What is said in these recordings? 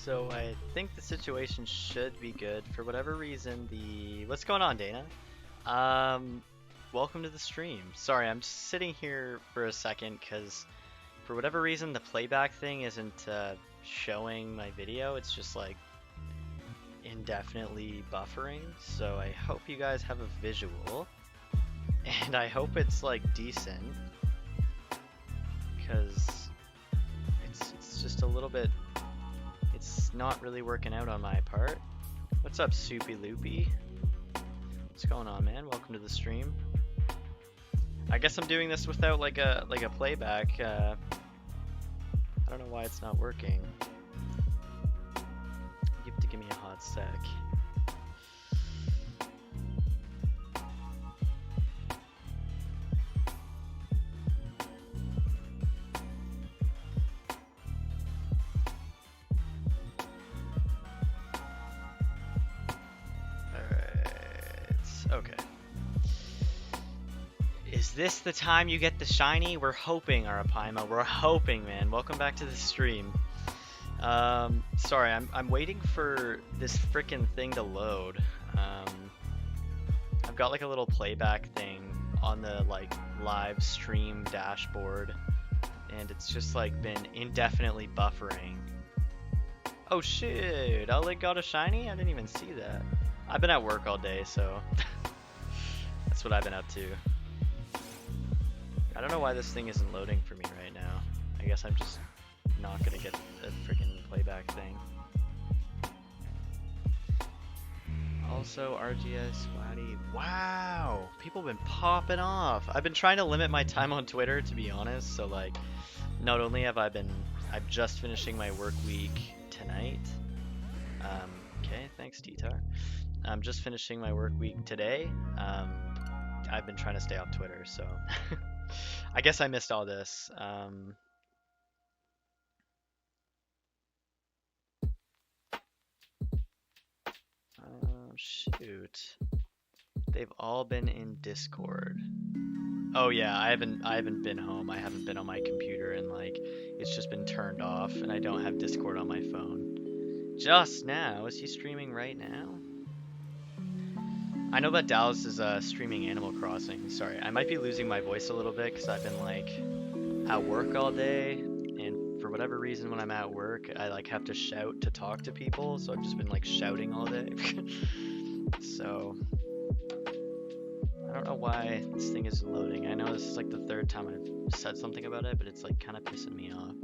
So I think the situation should be good. For whatever reason, what's going on, Dana? Um, Welcome to the stream. Sorry, I'm just sitting here for a second because for whatever reason the playback thing isn't showing my video. It's just like indefinitely buffering. So I hope you guys have a visual, and I hope it's like decent because it's just a little bit. It's not really working out on my part. What's up, Soupy Loopy? What's going on, man? Welcome to the stream. I guess I'm doing this without like a playback. I don't know why it's not working. You have to give me a hot sec. Okay. Is this the time you get the shiny? We're hoping, Arapaima. We're hoping, man. Welcome back to the stream. Sorry, I'm waiting for this frickin' thing to load. I've got like a little playback thing on the like live stream dashboard, and it's just like been indefinitely buffering. Oh shit! I like got a shiny? I didn't even see that. I've been at work all day, so that's what I've been up to. I don't know why this thing isn't loading for me right now. I guess I'm just not gonna get a freaking playback thing. Also, RGS, Splatty. Wow! People have been popping off. I've been trying to limit my time on Twitter, to be honest. So, like, not only have I'm just finishing my work week tonight. Okay, thanks, T-Tar. I'm just finishing my work week today. I've been trying to stay off Twitter, so I guess I missed all this. Shoot. They've all been in Discord. Oh yeah, I haven't been home. I haven't been on my computer, and like it's just been turned off, and I don't have Discord on my phone. Just now, is he streaming right now? I know that Dallas is streaming Animal Crossing. Sorry, I might be losing my voice a little bit because I've been like at work all day, and for whatever reason when I'm at work, I like have to shout to talk to people, so I've just been like shouting all day. So I don't know why this thing isn't loading. I know this is like the third time I've said something about it, but it's like kind of pissing me off.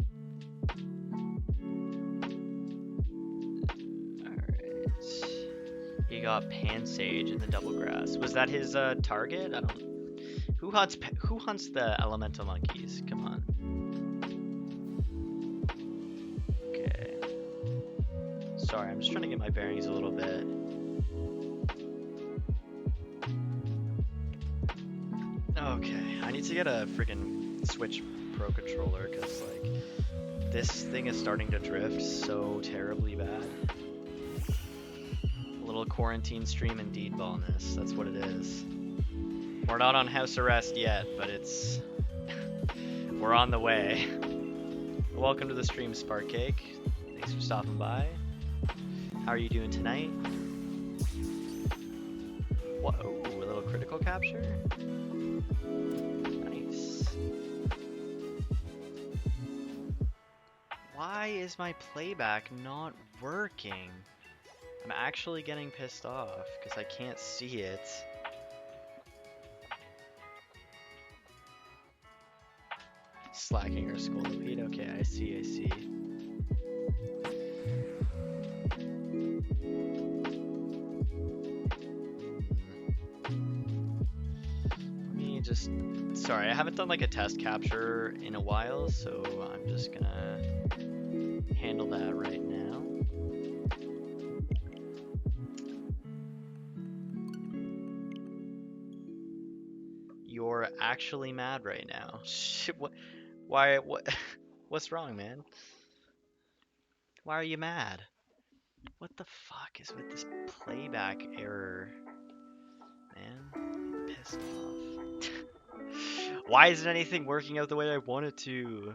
He got Pansage in the double grass. Was that his target? I don't. Who hunts the elemental monkeys? Come on. Okay. Sorry, I'm just trying to get my bearings a little bit. Okay, I need to get a freaking Switch Pro controller because like this thing is starting to drift so terribly bad. Little quarantine stream indeed, ballness. That's what it is. We're not on house arrest yet, but it's we're on the way. Welcome to the stream, Sparkcake. Thanks for stopping by. How are you doing tonight? Whoa, a little critical capture. Nice. Why is my playback not working? I'm actually getting pissed off because I can't see it. Slacking or Scolipede. Okay, I see. Let me just... Sorry, I haven't done like a test capture in a while, so I'm just gonna handle that right now. You're actually mad right now. Shit, what? Why? What? What's wrong, man? Why are you mad? What the fuck is with this playback error, man? I'm pissed off. Why isn't anything working out the way I want it to?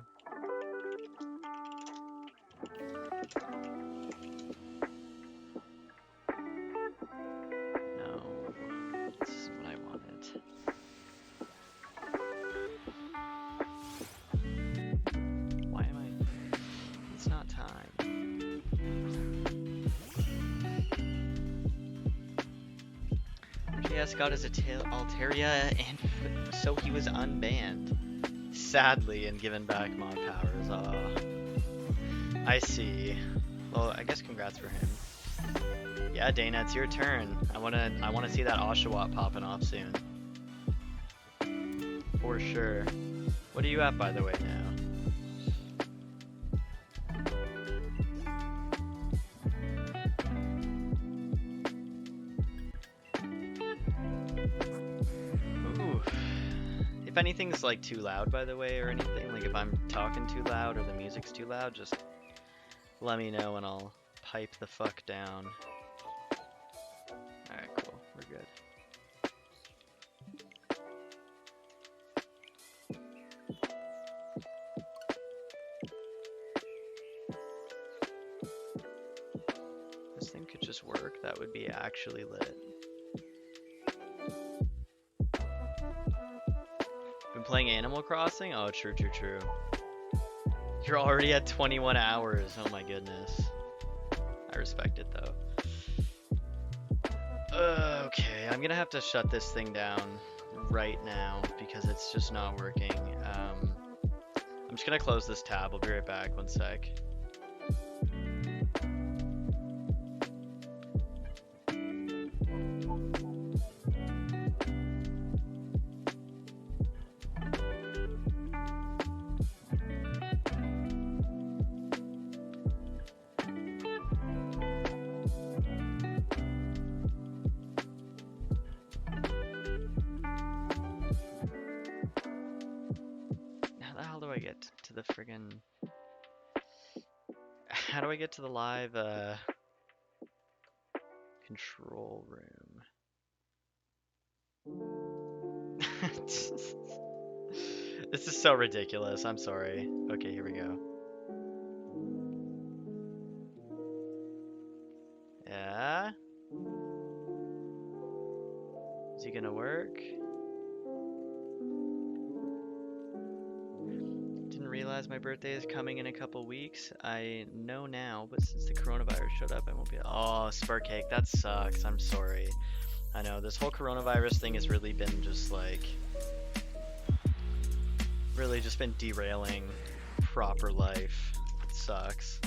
RTS got his Altaria, and so he was unbanned. Sadly, and given back mod powers. I see. Well, I guess congrats for him. Yeah, Dana, it's your turn. I wanna see that Oshawott popping off soon. For sure. What are you at, by the way, now? Ooh. If anything's like too loud, by the way, or anything, like if I'm talking too loud or the music's too loud, just let me know and I'll pipe the fuck down. Alright, cool. We're good. This thing could just work. That would be actually lit. Been playing Animal Crossing? Oh, true. You're already at 21 hours. Oh my goodness. I respect it though. Okay, I'm gonna have to shut this thing down right now because it's just not working. I'm just gonna close this tab. I'll be right back. One sec. How do I get to the live control room? This is so ridiculous. I'm sorry. Okay, here we go. Yeah? Is he gonna work? Realize my birthday is coming in a couple weeks. I know now, but since the coronavirus showed up, I won't be. Oh, Sparkcake, that sucks. I'm sorry. I know this whole coronavirus thing has really been just like, really just been derailing proper life. It sucks.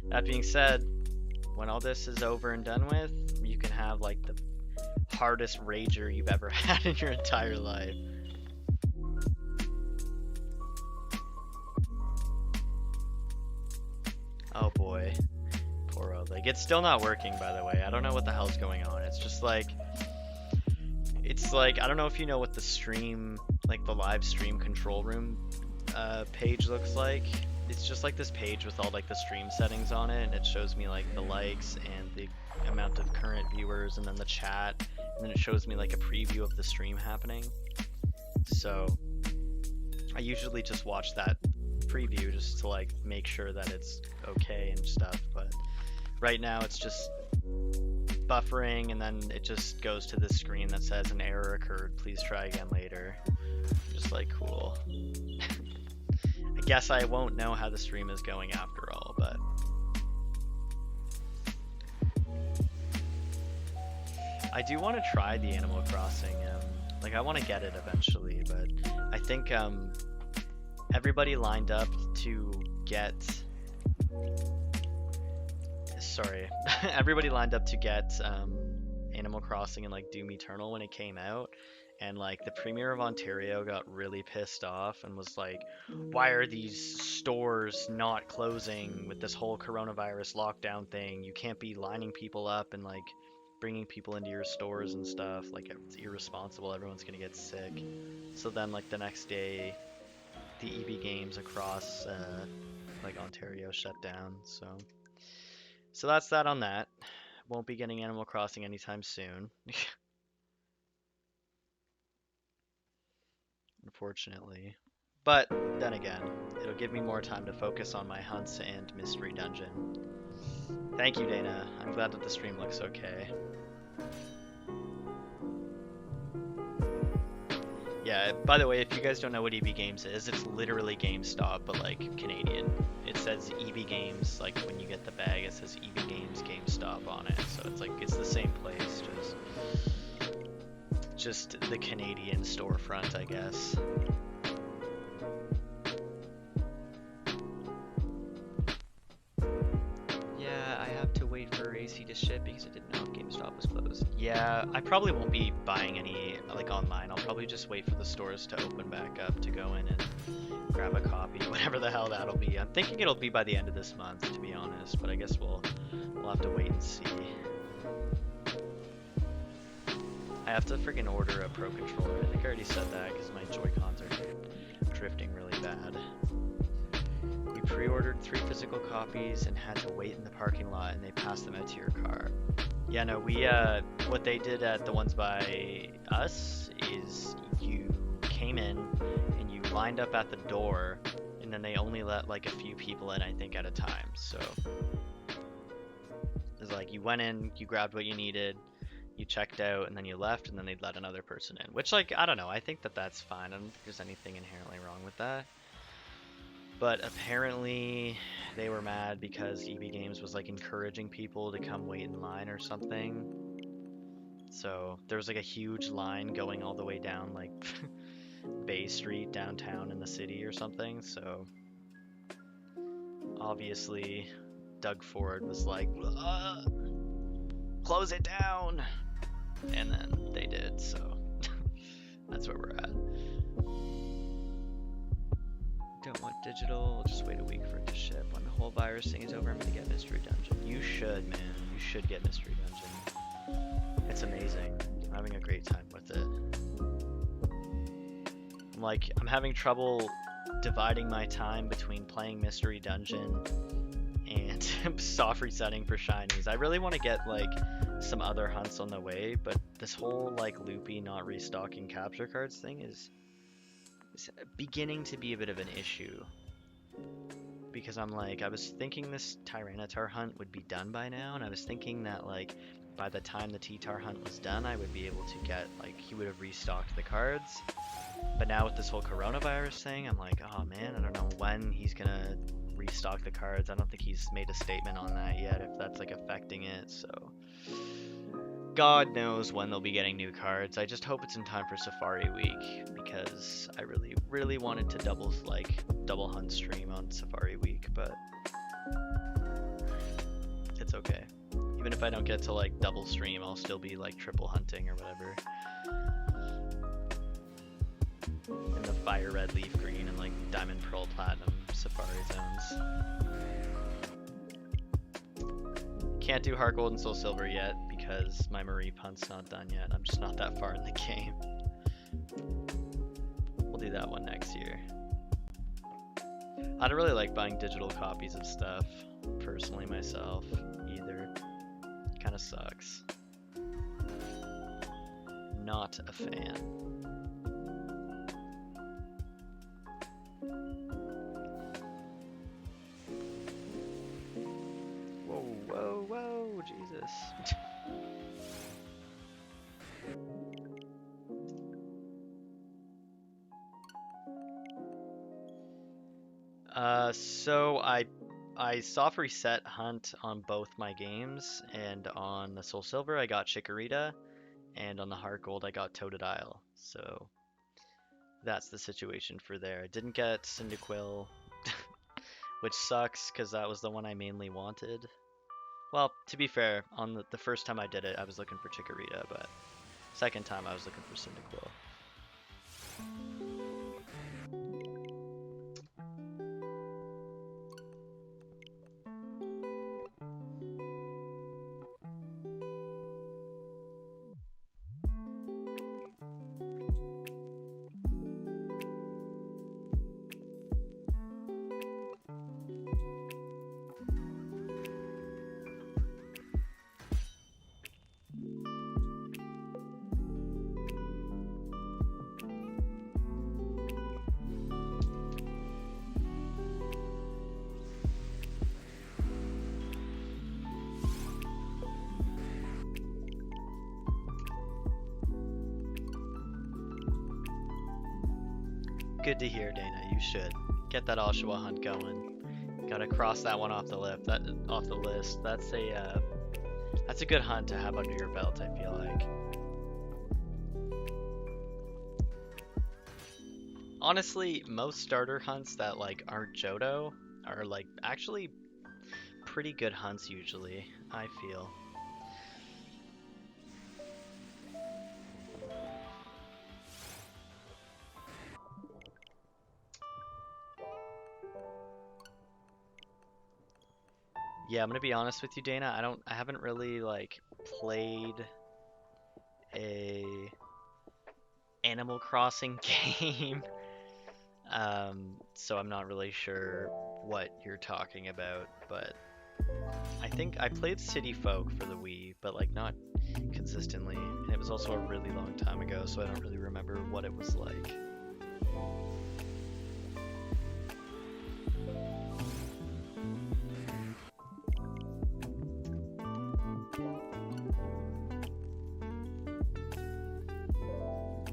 That being said, when all this is over and done with, you can have like the hardest rager you've ever had in your entire life. Oh boy, poor old leg. It's still not working, by the way. I don't know what the hell's going on. It's just like, I don't know if you know what the stream, like the live stream control room page looks like. It's just like this page with all like the stream settings on it, and it shows me like the likes and the amount of current viewers, and then the chat, and then it shows me like a preview of the stream happening. So I usually just watch that preview just to like make sure that it's okay and stuff, but right now it's just buffering, and then it just goes to this screen that says an error occurred, please try again later. Just like, cool. I guess I won't know how the stream is going after all, but I do want to try the Animal Crossing. Like I want to get it eventually, but I think everybody lined up to get everybody lined up to get Animal Crossing and like Doom Eternal when it came out, and like the Premier of Ontario got really pissed off and was like, why are these stores not closing with this whole coronavirus lockdown thing? You can't be lining people up and like bringing people into your stores and stuff. Like, it's irresponsible, everyone's gonna get sick. So then like the next day the EB games across like Ontario shut down, so that's that on that. Won't be getting Animal Crossing anytime soon. Unfortunately. But then again, it'll give me more time to focus on my hunts and mystery dungeon. Thank you, Dana. I'm glad that the stream looks okay. Yeah, by the way, if you guys don't know what EB Games is, it's literally GameStop, but like Canadian. It says EB Games, like when you get the bag, it says EB Games GameStop on it. So it's like, it's the same place, just just the Canadian storefront, I guess. Yeah, I have to wait for AC to ship because I didn't know if GameStop was closed. Yeah, I probably won't be buying any like online. I'll probably just wait for the stores to open back up to go in and grab a copy, whatever the hell that'll be. I'm thinking it'll be by the end of this month, to be honest, but I guess we'll have to wait and see. I have to freaking order a Pro Controller. I think I already said that because my Joy-Cons are drifting really bad. We pre-ordered 3 physical copies and had to wait in the parking lot, and they passed them out to your car. Yeah, no, we what they did at the ones by us is you came in and you lined up at the door, and then they only let like a few people in, I think, at a time. So it's like you went in, you grabbed what you needed, you checked out, and then you left, and then they'd let another person in. Which, like, I don't know, I think that that's fine. I don't think there's anything inherently wrong with that. But apparently they were mad because EB Games was like encouraging people to come wait in line or something. So there was like a huge line going all the way down like Bay Street downtown in the city or something. So obviously Doug Ford was like, close it down. And then they did, so that's where we're at. Don't want digital, just wait a week for it to ship. When the whole virus thing is over, I'm gonna get Mystery Dungeon. You should, man. You should get Mystery Dungeon. It's amazing. I'm having a great time with it. I'm having trouble dividing my time between playing Mystery Dungeon and soft resetting for shinies. I really want to get like some other hunts on the way, but this whole like loopy not restocking capture cards thing is beginning to be a bit of an issue, because I'm like, I was thinking this Tyranitar hunt would be done by now, and I was thinking that like by the time the T-Tar hunt was done, I would be able to get, like, he would have restocked the cards. But now with this whole coronavirus thing, I'm like, oh man, I don't know when he's gonna restock the cards. I don't think he's made a statement on that yet, if that's like affecting it, so God knows when they'll be getting new cards. I just hope it's in time for Safari Week, because I really wanted to double hunt stream on Safari Week, but it's okay. Even if I don't get to like double stream, I'll still be like triple hunting or whatever. In the fire red, leaf green, and like diamond, pearl, platinum Safari zones. Can't do heart gold and soul silver yet because my Marie punt's not done yet. I'm just not that far in the game. We'll do that one next year. I don't really like buying digital copies of stuff, personally, myself, either. Kinda sucks. Not a fan. Whoa, Jesus. So I soft reset hunt on both my games, and on the Soul Silver I got Chikorita, and on the Heart Gold I got Totodile. So that's the situation for there. I didn't get Cyndaquil, which sucks because that was the one I mainly wanted. Well, to be fair, on the first time I did it, I was looking for Chikorita, but second time I was looking for Cyndaquil. Good to hear, Dana. You should get that Oshawa hunt going. Gotta cross that one off the list. That's a good hunt to have under your belt, I feel like. Honestly, most starter hunts that like aren't Johto are like actually pretty good hunts usually, I feel. Yeah, I'm gonna be honest with you, Dana. I haven't really like played a Animal Crossing game. So I'm not really sure what you're talking about, but I think I played City Folk for the Wii, but like not consistently. And it was also a really long time ago, so I don't really remember what it was like.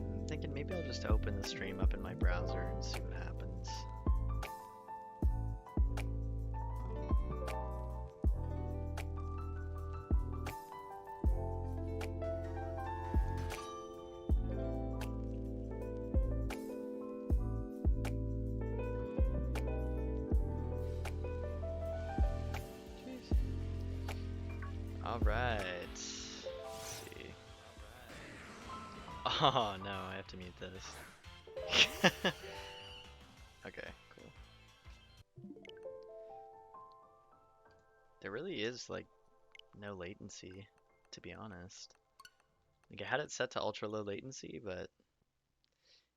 I'm thinking maybe I'll just open the stream up in my browser and see what happens. Alright. Let's see. Oh no, I have to mute this. Okay, cool. There really is like no latency, to be honest. Like I had it set to ultra low latency, but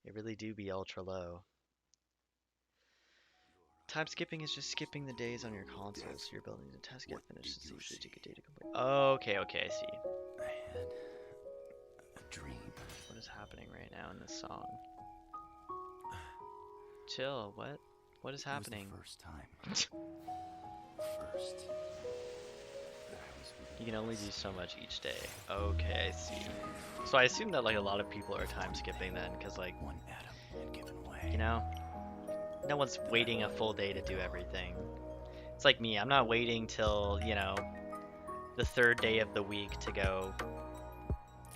it really do be ultra low. Time skipping is just skipping the days on your console, so your ability to task get finished is usually to get data complete. Okay, okay, I see. I had a dream. What is happening right now in this song? Chill, what? What is happening? It was the first time. First. That I was with You can only do so much each day. Okay, I see. So I assume that like a lot of people are time skipping then, because like, one atom had given way. you know, no one's waiting a full day to do everything. It's like me, I'm not waiting till, you know, the third day of the week to go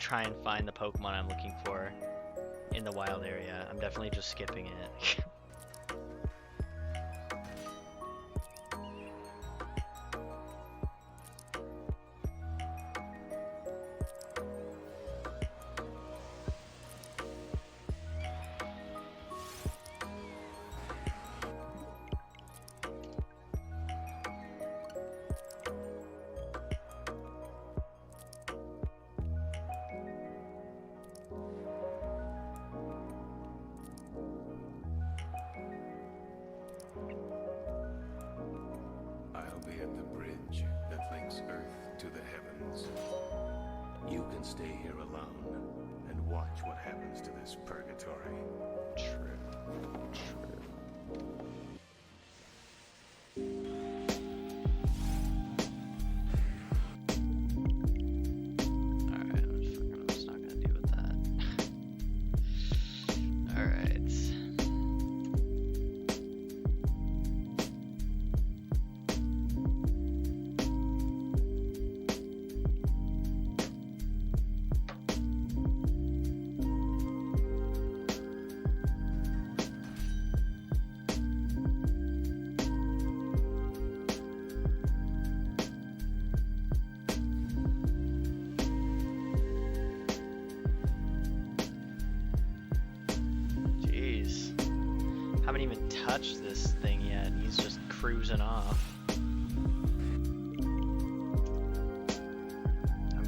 try and find the Pokemon I'm looking for in the wild area. I'm definitely just skipping it. I'll be at the bridge that links Earth to the heavens. You can stay here alone and watch what happens to this purgatory. True. True. Alright, I'm just not gonna deal with that. Alright. Jeez. Haven't even touched this thing yet, and he's just cruising off. I'm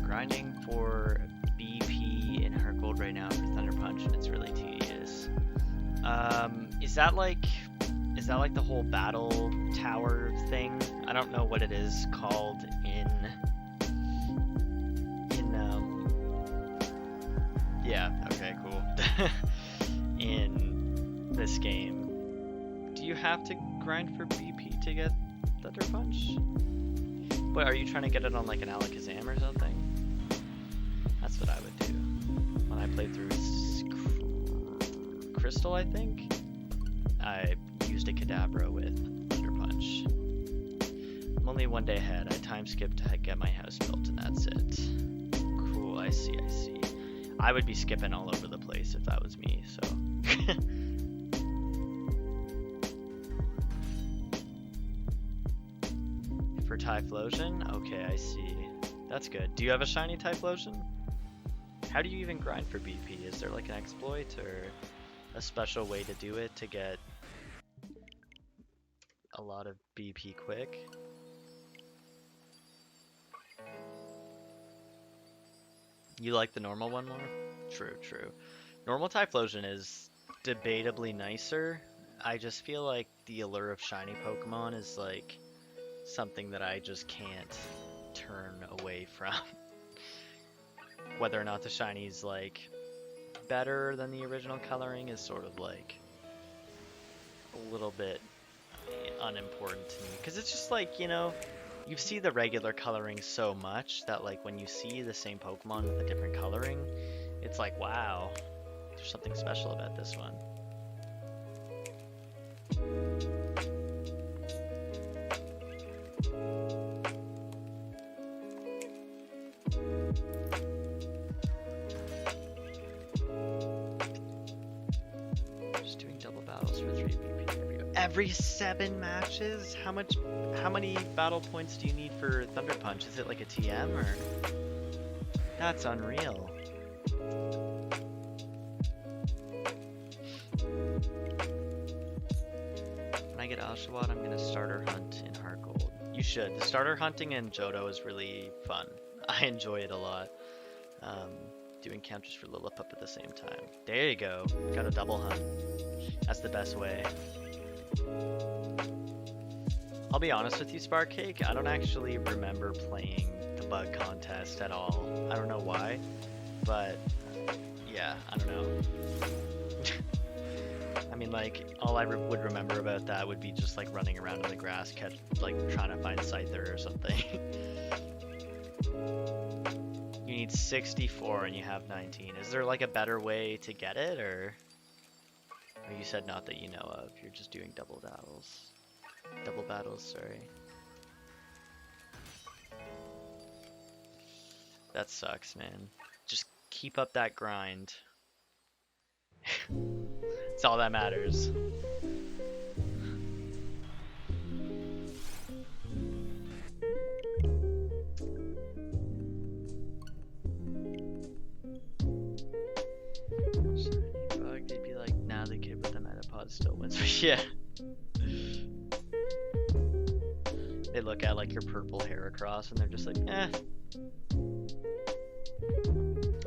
grinding for BP in Hergold right now for Thunder Punch, and it's really tedious. Is that like the whole battle tower thing? I don't know what it is called in yeah, okay, cool. In this game. Do you have to grind for BP to get Thunder Punch? What, are you trying to get it on like an Alakazam or something? That's what I would do. When I played through Crystal, I think, I used a Kadabra with Thunder Punch. I'm only one day ahead. I time skipped to get my house built and that's it. Cool, I see, I see. I would be skipping all over the place if that was me, so. Typhlosion? Okay, I see. That's good. Do you have a shiny Typhlosion? How do you even grind for BP? Is there like an exploit or a special way to do it to get a lot of BP quick? You like the normal one more? True, true. Normal Typhlosion is debatably nicer. I just feel like the allure of shiny Pokemon is like something that I just can't turn away from. Whether or not the shiny's like better than the original coloring is sort of like a little bit unimportant to me, because it's just like, you know, you see the regular coloring so much that like when you see the same Pokemon with a different coloring, it's like, wow, there's something special about this one. Just doing double battles for 3 BP every 7 matches? How many battle points do you need for Thunder Punch? Is it like a TM or? That's unreal. When I get Oshawott, I'm gonna starter hunt in Heart Gold. You should. The starter hunting in Johto is really fun. I enjoy it a lot. Doing counters for Lillipup at the same time. There you go. Got a double hunt. That's the best way. I'll be honest with you, Sparkcake, I don't actually remember playing the bug contest at all. I don't know why, but yeah, I don't know. I mean, like, all I would remember about that would be just like running around in the grass, like trying to find Scyther or something. You need 64 and you have 19. Is there like a better way to get it, or you said not that you know of? You're just doing double battles. Double battles, sorry. That sucks, man. Just keep up that grind. It's all that matters. Shiny bug, they'd be like, nah, the kid with the Metapod still wins. Yeah. They look at like your purple Heracross and they're just like, eh.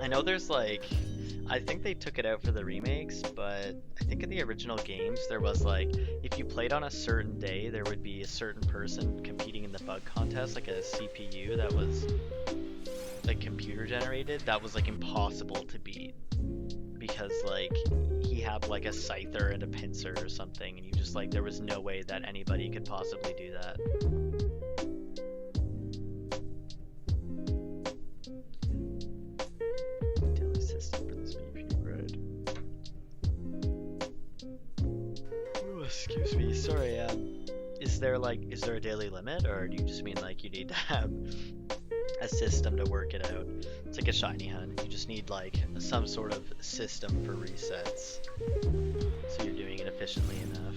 I know there's like, I think they took it out for the remakes, but I think in the original games there was like, if you played on a certain day, there would be a certain person competing in the bug contest, like a CPU that was like computer generated, that was like impossible to beat. Because like, he had like a Scyther and a Pinsir or something, and you just like, there was no way that anybody could possibly do that. Daily system for this BP, right? Ooh, excuse me, sorry, is there a daily limit, or do you just mean like you need to have a system to work it out? It's like a shiny hunt. You just need like some sort of system for resets, so you're doing it efficiently enough.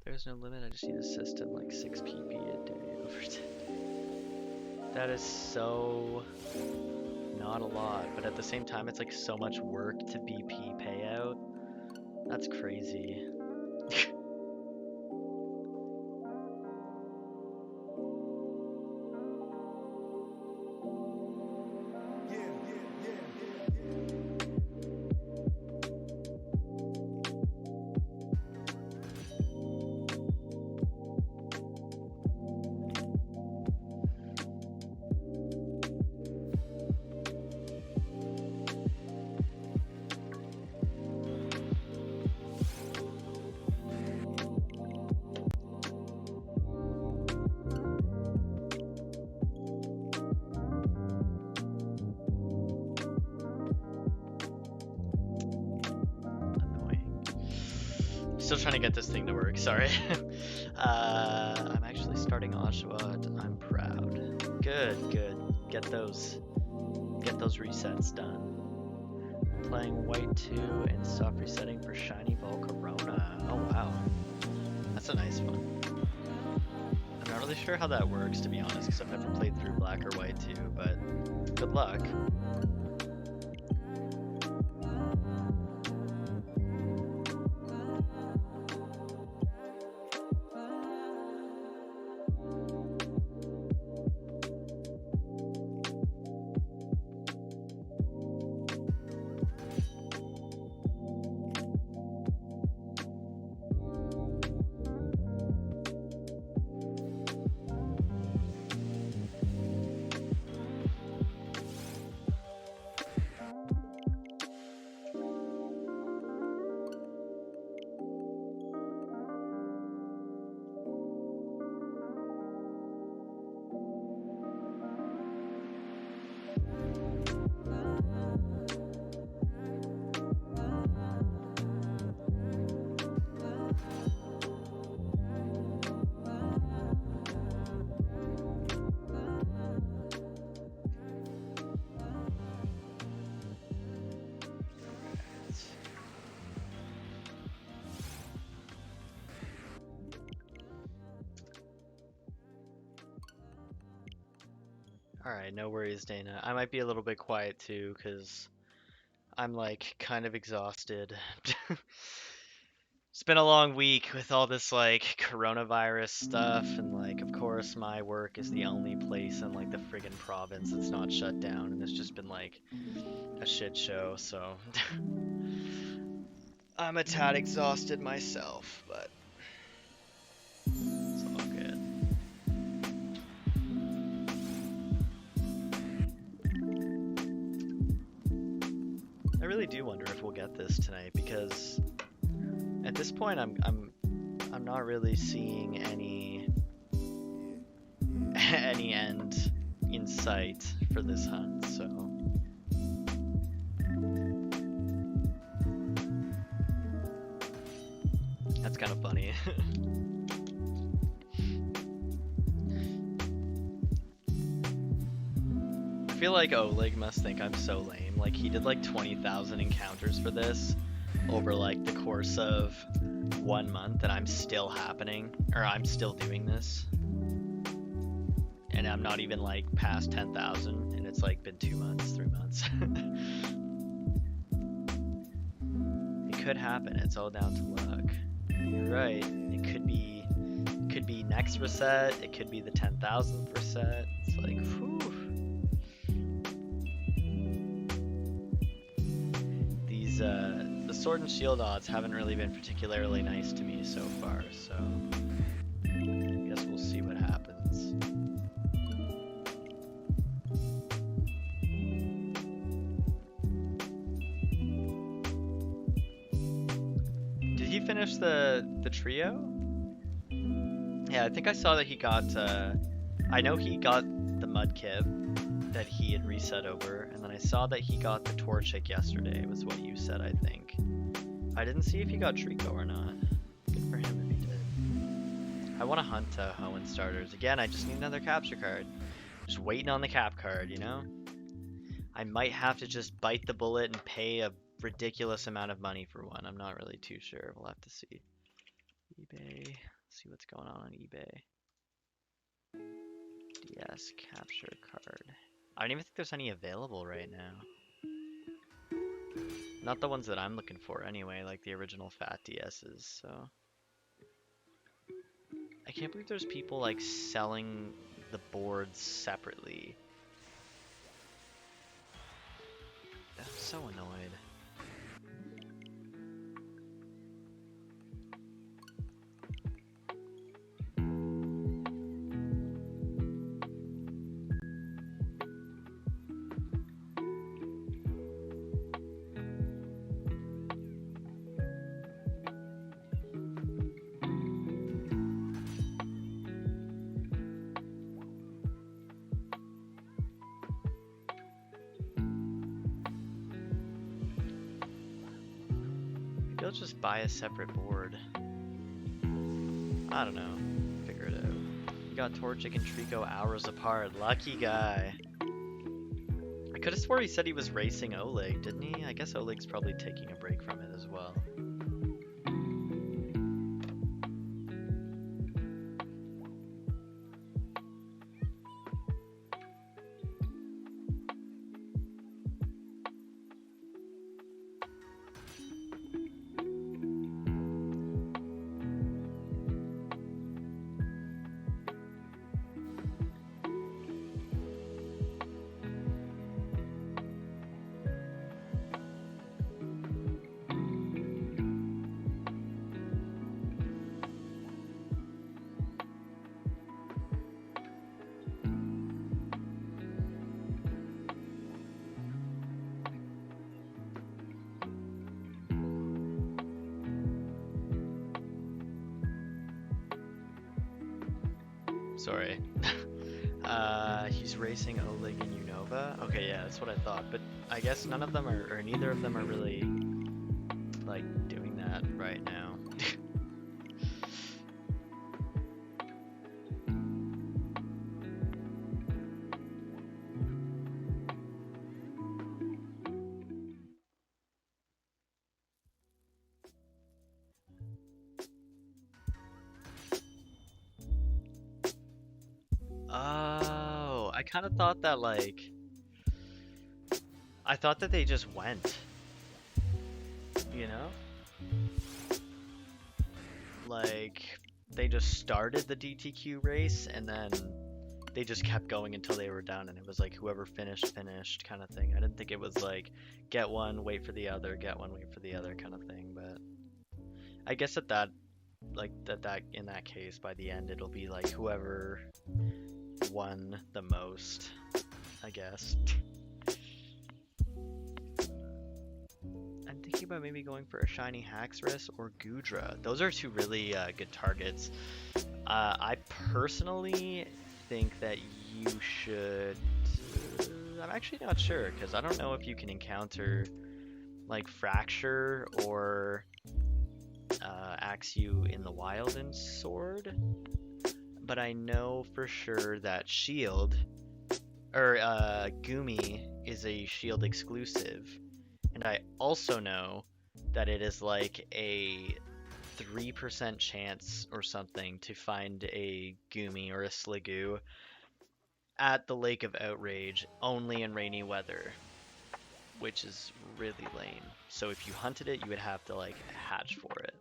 There's no limit, I just need a system like 6 PP a day over 10 days. That is so not a lot, but at the same time it's like so much work to BP payout. That's crazy. still trying to get this thing to work. Sorry. I'm actually starting Oshawa. I'm proud. Good, good. Get those resets done. Playing white 2 and soft resetting for shiny Volcarona. Oh wow, that's a nice one. I'm not really sure how that works, to be honest, because I've never played through black or white 2, but good luck. Alright, no worries, Dana. I might be a little bit quiet too, because I'm like kind of exhausted. It's been a long week with all this like coronavirus stuff, and like, of course, my work is the only place in like the friggin' province that's not shut down, and it's just been like a shit show, so I'm a tad exhausted myself, but it's all good. I really do wonder if we'll get this tonight, because at this point I'm not really seeing any end in sight for this hunt, so that's kind of funny. I feel like Oleg must think I'm so lame. Like, he did like 20,000 encounters for this over like the course of 1 month, and I'm still I'm still doing this, and I'm not even like past 10,000, and it's like been 2 months, 3 months. It could happen. It's all down to luck. You're right. It could be next reset. It could be the 10,000th reset. It's like, whew. The Sword and Shield odds haven't really been particularly nice to me so far, so I guess we'll see what happens. Did he finish the trio? Yeah, I think I saw that he got, I know he got the Mudkip that he had reset over, and then I saw that he got the Torchic yesterday, was what you said, I think. I didn't see if he got Trico or not. Good for him if he did. I want to hunt Hoenn starters. Again, I just need another capture card. Just waiting on the cap card, you know? I might have to just bite the bullet and pay a ridiculous amount of money for one. I'm not really too sure. We'll have to see. eBay. See what's going on eBay. DS capture card. I don't even think there's any available right now. Not the ones that I'm looking for anyway, like the original fat DSs, so. I can't believe there's people like selling the boards separately. I'm so annoyed. I'll just buy a separate board. I don't know. Figure it out. You got Torchic and Trico hours apart. Lucky guy. I could have swore he said he was racing Oleg, didn't he? I guess Oleg's probably taking a break from it as well. Sorry. He's racing Oleg and Unova. Okay, yeah, that's what I thought. But I guess none of them are, or neither of them are really, like, doing that right now. Oh, I kind of thought that, like, I thought that they just went, you know? Like, they just started the DTQ race and then they just kept going until they were done, and it was like whoever finished kind of thing. I didn't think it was like get one, wait for the other, get one, wait for the other kind of thing. But I guess that in that case, by the end, it'll be like whoever won the most, I guess. I'm thinking about maybe going for a shiny Haxorus or Goodra. Those are two really good targets. I personally think that you should... I'm actually not sure, because I don't know if you can encounter like Fracture or Axew in the wild in Sword. But I know for sure that Shield, or Gumi, is a Shield exclusive. And I also know that it is like a 3% chance or something to find a Gumi or a Sliggoo at the Lake of Outrage only in rainy weather, which is really lame. So if you hunted it, you would have to like hatch for it.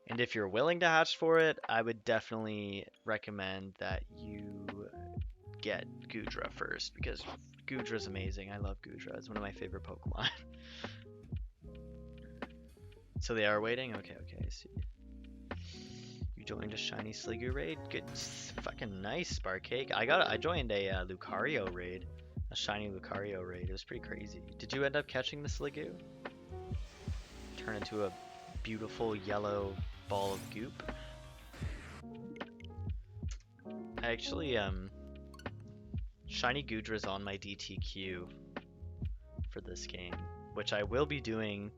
And if you're willing to hatch for it, I would definitely recommend that you get Goodra first, because Goodra's amazing. I love Goodra. It's one of my favorite Pokemon. So they are waiting? Okay, I see. You joined a shiny Sliggoo raid? Good, fucking nice, Sparkcake. I joined a Lucario raid. A shiny Lucario raid. It was pretty crazy. Did you end up catching the Sliggoo? Turn into a beautiful yellow ball of goop. I actually, shiny Goodra's on my DTQ for this game, which I will be doing.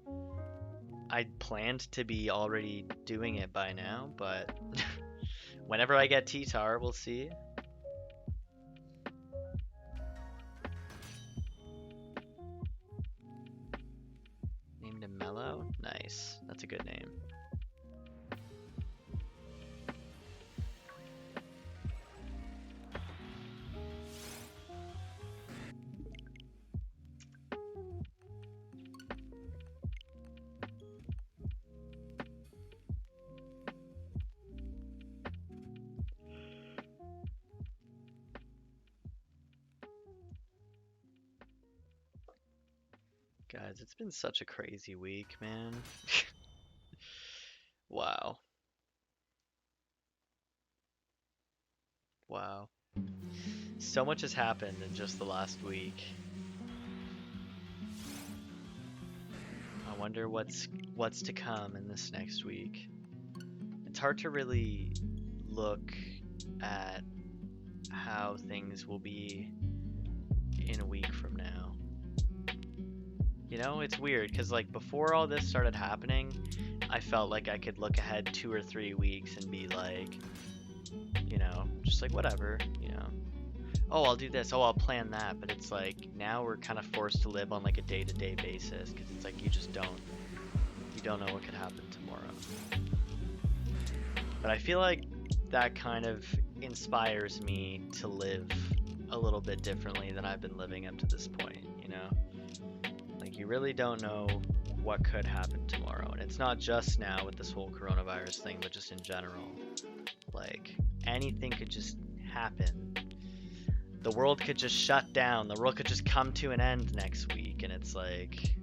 I planned to be already doing it by now, but whenever I get T-Tar, we'll see. Named him Mellow? Nice. That's a good name. Guys, it's been such a crazy week, man. Wow. Wow. So much has happened in just the last week. I wonder what's to come in this next week. It's hard to really look at how things will be in a week from now. You know, it's weird because like before all this started happening, I felt like I could look ahead 2 or 3 weeks and be like, you know, just like whatever, you know. Oh, I'll do this. Oh, I'll plan that. But it's like now we're kind of forced to live on like a day-to-day basis because it's like you don't know what could happen tomorrow. But I feel like that kind of inspires me to live a little bit differently than I've been living up to this point, you know? Like you really don't know what could happen tomorrow. And it's not just now with this whole coronavirus thing, but just in general. Like anything could just happen. The world could just shut down. The world could just come to an end next week. And it's like,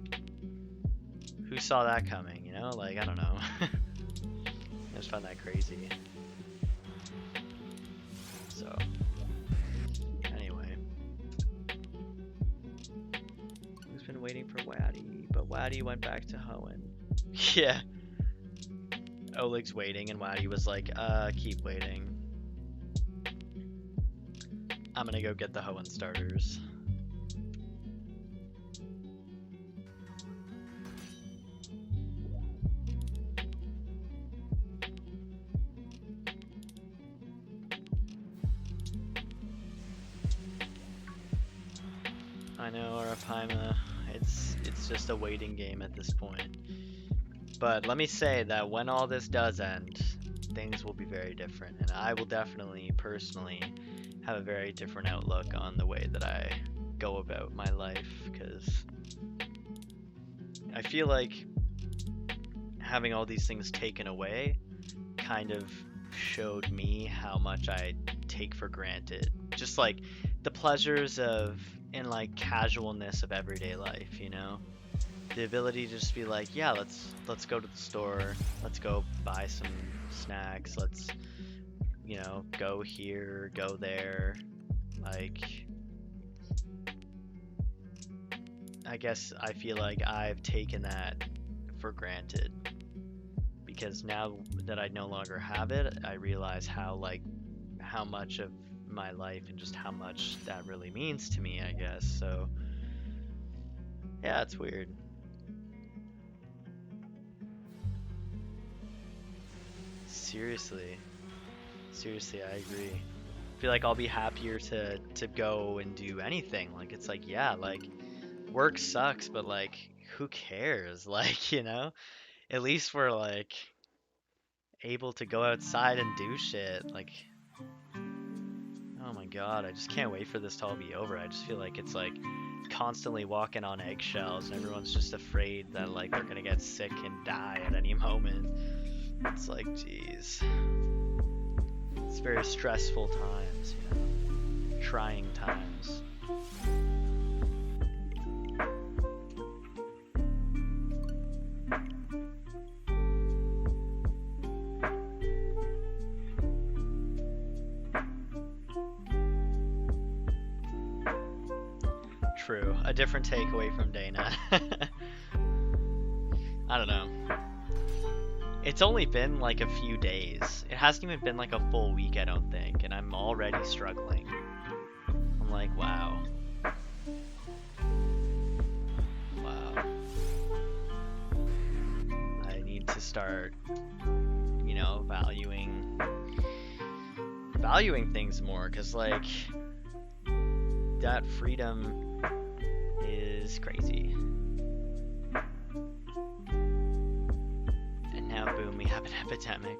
who saw that coming, you know? Like, I don't know. I just find that crazy. So, anyway. Who's been waiting for Waddy? But Waddy went back to Hoenn. Yeah. Oleg's waiting, and Waddy was like, keep waiting. I'm gonna go get the Hoenn starters. I know, Arapaima, it's just a waiting game at this point. But let me say that when all this does end, things will be very different, and I will definitely, personally, have a very different outlook on the way that I go about my life, because I feel like having all these things taken away kind of showed me how much I take for granted. Just like the pleasures of and like casualness of everyday life, you know? The ability to just be like, yeah, let's go to the store, let's go buy some snacks, let's, you know, go here, go there. Like, I guess I feel like I've taken that for granted, because now that I no longer have it, I realize how much of my life and just how much that really means to me, I guess. So yeah, it's weird. Seriously, I agree. I feel like I'll be happier to go and do anything. Like, it's like, yeah, like work sucks, but like who cares? Like, you know, at least we're like able to go outside and do shit. Like, oh my god, I just can't wait for this to all be over. I just feel like it's like constantly walking on eggshells and everyone's just afraid that like they're gonna get sick and die at any moment. It's like, geez. It's very stressful times, you know, trying times. True. A different takeaway from Dana. I don't know. It's only been like a few days. It hasn't even been like a full week, I don't think, and I'm already struggling. I'm like, wow. Wow. I need to start, you know, valuing things more, because like that freedom is crazy. And now boom, we have an epidemic.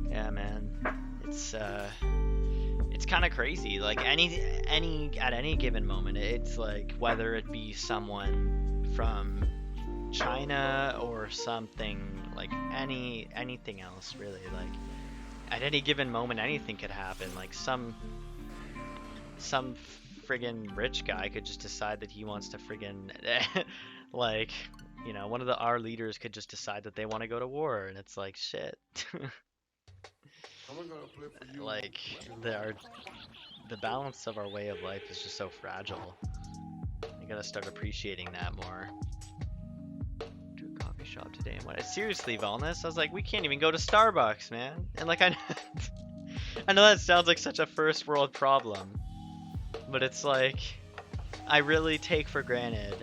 Yeah, man, it's kind of crazy. Like at any given moment, it's like whether it be someone from China or something, like anything else really, like at any given moment anything could happen. Like some friggin' rich guy could just decide that he wants to friggin' like, you know, one of our leaders could just decide that they want to go to war, and it's like, shit. Like the balance of our way of life is just so fragile. I gotta start appreciating that more. To a coffee shop today and what? Seriously, Volness, I was like, we can't even go to Starbucks, man. And like I know that sounds like such a first world problem, but it's like I really take for granted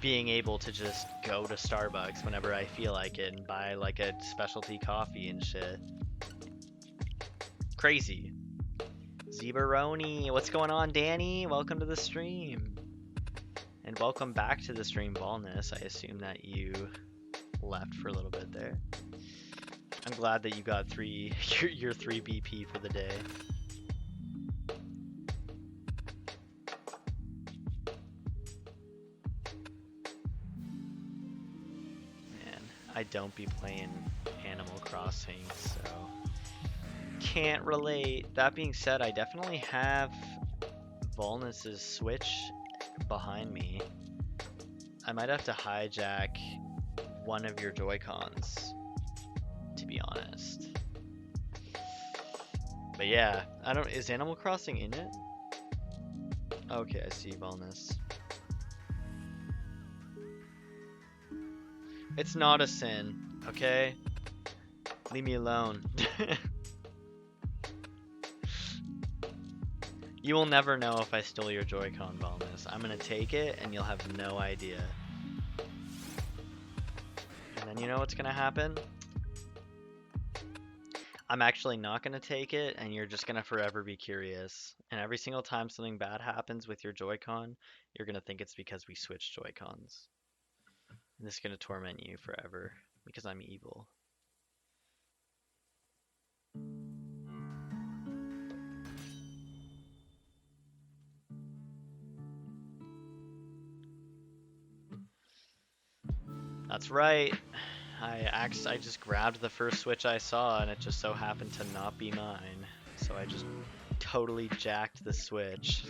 being able to just go to Starbucks whenever I feel like it and buy like a specialty coffee and shit. Crazy. Zebaroni, what's going on, Danny? Welcome to the stream. And welcome back to the stream, Ballness. I assume that you left for a little bit there. I'm glad that you got your 3 BP for the day. Man, I don't be playing Animal Crossing, so can't relate. That being said, I definitely have Volnus's Switch behind me. I might have to hijack one of your Joy-Cons, to be honest. But yeah, is Animal Crossing in it? Okay, I see Volnus. It's not a sin, okay? Leave me alone. You will never know if I stole your Joy-Con, Volnus. I'm gonna take it and you'll have no idea. And then you know what's gonna happen? I'm actually not gonna take it and you're just gonna forever be curious. And every single time something bad happens with your Joy-Con, you're gonna think it's because we switched Joy-Cons. And this is gonna torment you forever because I'm evil. That's right. I just grabbed the first Switch I saw and it just so happened to not be mine. So I just totally jacked the Switch.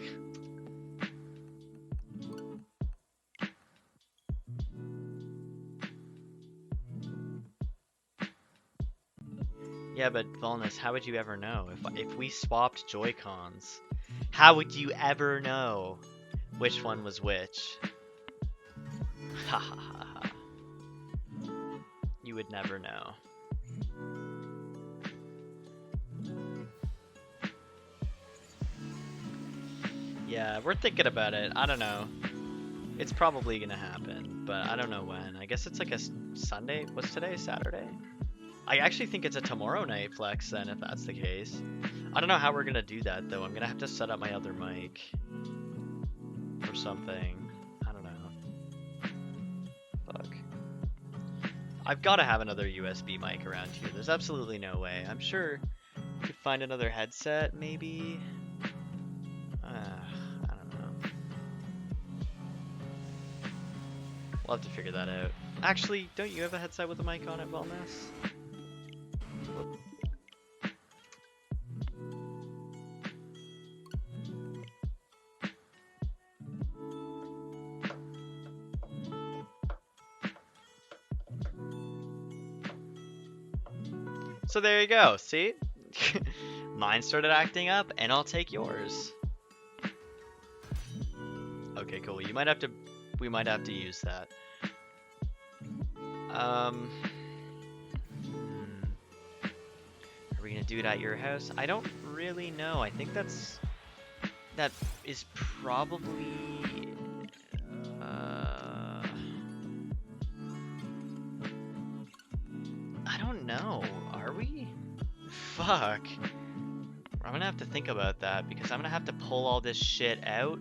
Yeah, but Volnus, how would you ever know? If we swapped Joy-Cons, how would you ever know which one was which? Ha ha ha ha. You would never know. Yeah, we're thinking about it. I don't know. It's probably gonna happen, but I don't know when. I guess it's like a Sunday. What's today? Saturday? I actually think it's a tomorrow night flex then, if that's the case. I don't know how we're gonna do that though. I'm gonna have to set up my other mic or something. I don't know. Fuck. I've got to have another USB mic around here. There's absolutely no way. I'm sure we could find another headset, maybe. I don't know. We'll have to figure that out. Actually, don't you have a headset with a mic on it, Wellness? So there you go, see? Mine started acting up, and I'll take yours. Okay, cool. We might have to use that. Are we gonna do it at your house? I don't really know. I think that is probably I don't know. Are we? Fuck. I'm gonna have to think about that because I'm gonna have to pull all this shit out,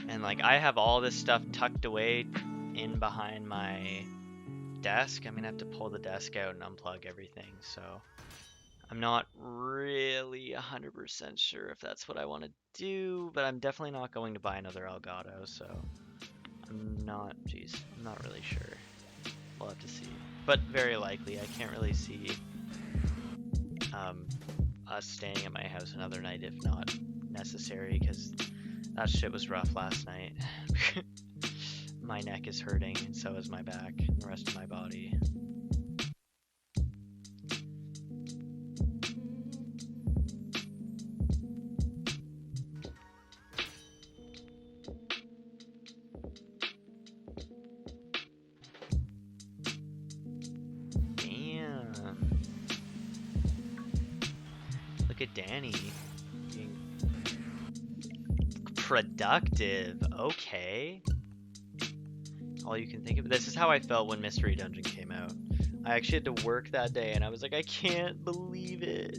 and like I have all this stuff tucked away in behind my desk. I'm gonna have to pull the desk out and unplug everything, so I'm not really 100% sure if that's what I want to do, but I'm definitely not going to buy another Elgato, so I'm not really sure. We'll have to see, but very likely. I can't really see us staying at my house another night if not necessary, because that shit was rough last night. My neck is hurting, and so is my back and the rest of my body. Damn. Look at Danny being productive. Okay. all you can think of. This is how I felt when Mystery Dungeon came out. I actually had to work that day, and I was like, I can't believe it.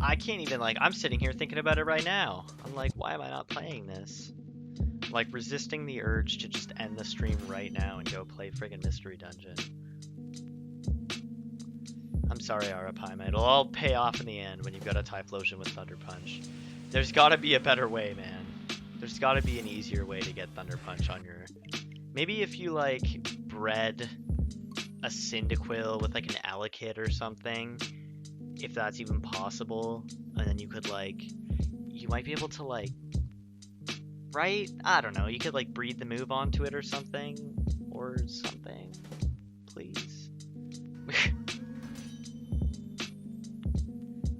I can't even, like, I'm sitting here thinking about it right now. I'm like, why am I not playing this? I'm, like, resisting the urge to just end the stream right now and go play friggin' Mystery Dungeon. I'm sorry, Arapaima. It'll all pay off in the end when you've got a Typhlosion with Thunder Punch. There's gotta be a better way, man. There's gotta be an easier way to get Thunder Punch on your... Maybe if you, like, bred a Cyndaquil with, like, an Alakid or something, if that's even possible, and then you could, like... You might be able to, like... Right? I don't know. You could, like, breed the move onto it or something. Or something. Please.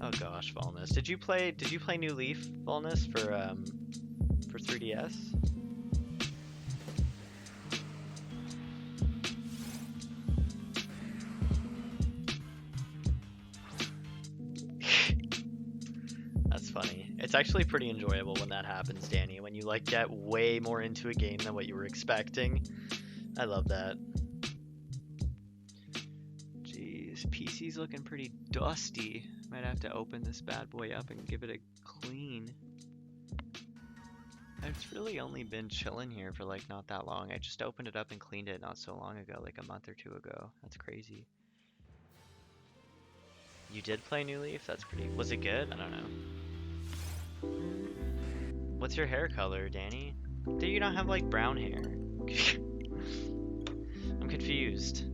Oh gosh, Volnus. Did you play New Leaf, Volnus, for 3DS? That's funny. It's actually pretty enjoyable when that happens, Danny, when you like get way more into a game than what you were expecting. I love that. Jeez, PC's looking pretty dusty. Might have to open this bad boy up and give it a clean. I've really only been chilling here for like not that long. I just opened it up and cleaned it not so long ago, like a month or two ago. That's crazy. You did play New Leaf? That's pretty... Was it good? I don't know. What's your hair color, Danny? Do you not have like brown hair? I'm confused.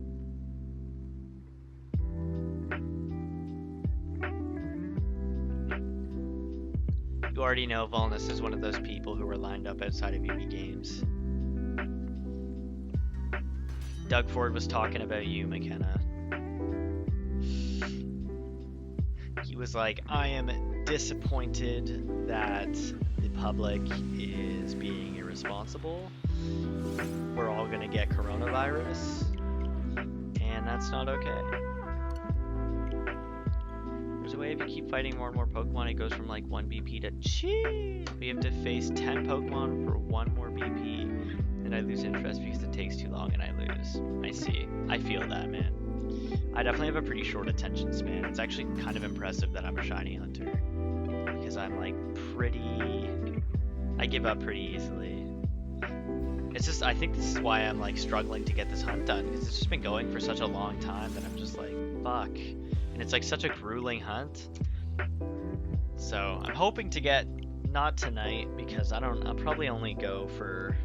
You already know Volnus is one of those people who were lined up outside of UB Games. Doug Ford was talking about you, McKenna. He was like, I am disappointed that the public is being irresponsible. We're all gonna get coronavirus, and that's not okay. There's a way if you keep fighting more and more Pokemon, it goes from like 1 BP to chee. We have to face 10 Pokemon for 1 more BP, and I lose interest because it takes too long and I lose. I see. I feel that, man. I definitely have a pretty short attention span. It's actually kind of impressive that I'm a shiny hunter, because I'm like pretty... I give up pretty easily. It's just, I think this is why I'm like struggling to get this hunt done, because it's just been going for such a long time that I'm just like, fuck. And it's like such a grueling hunt. So I'm hoping to get, not tonight, because I'll probably only go for,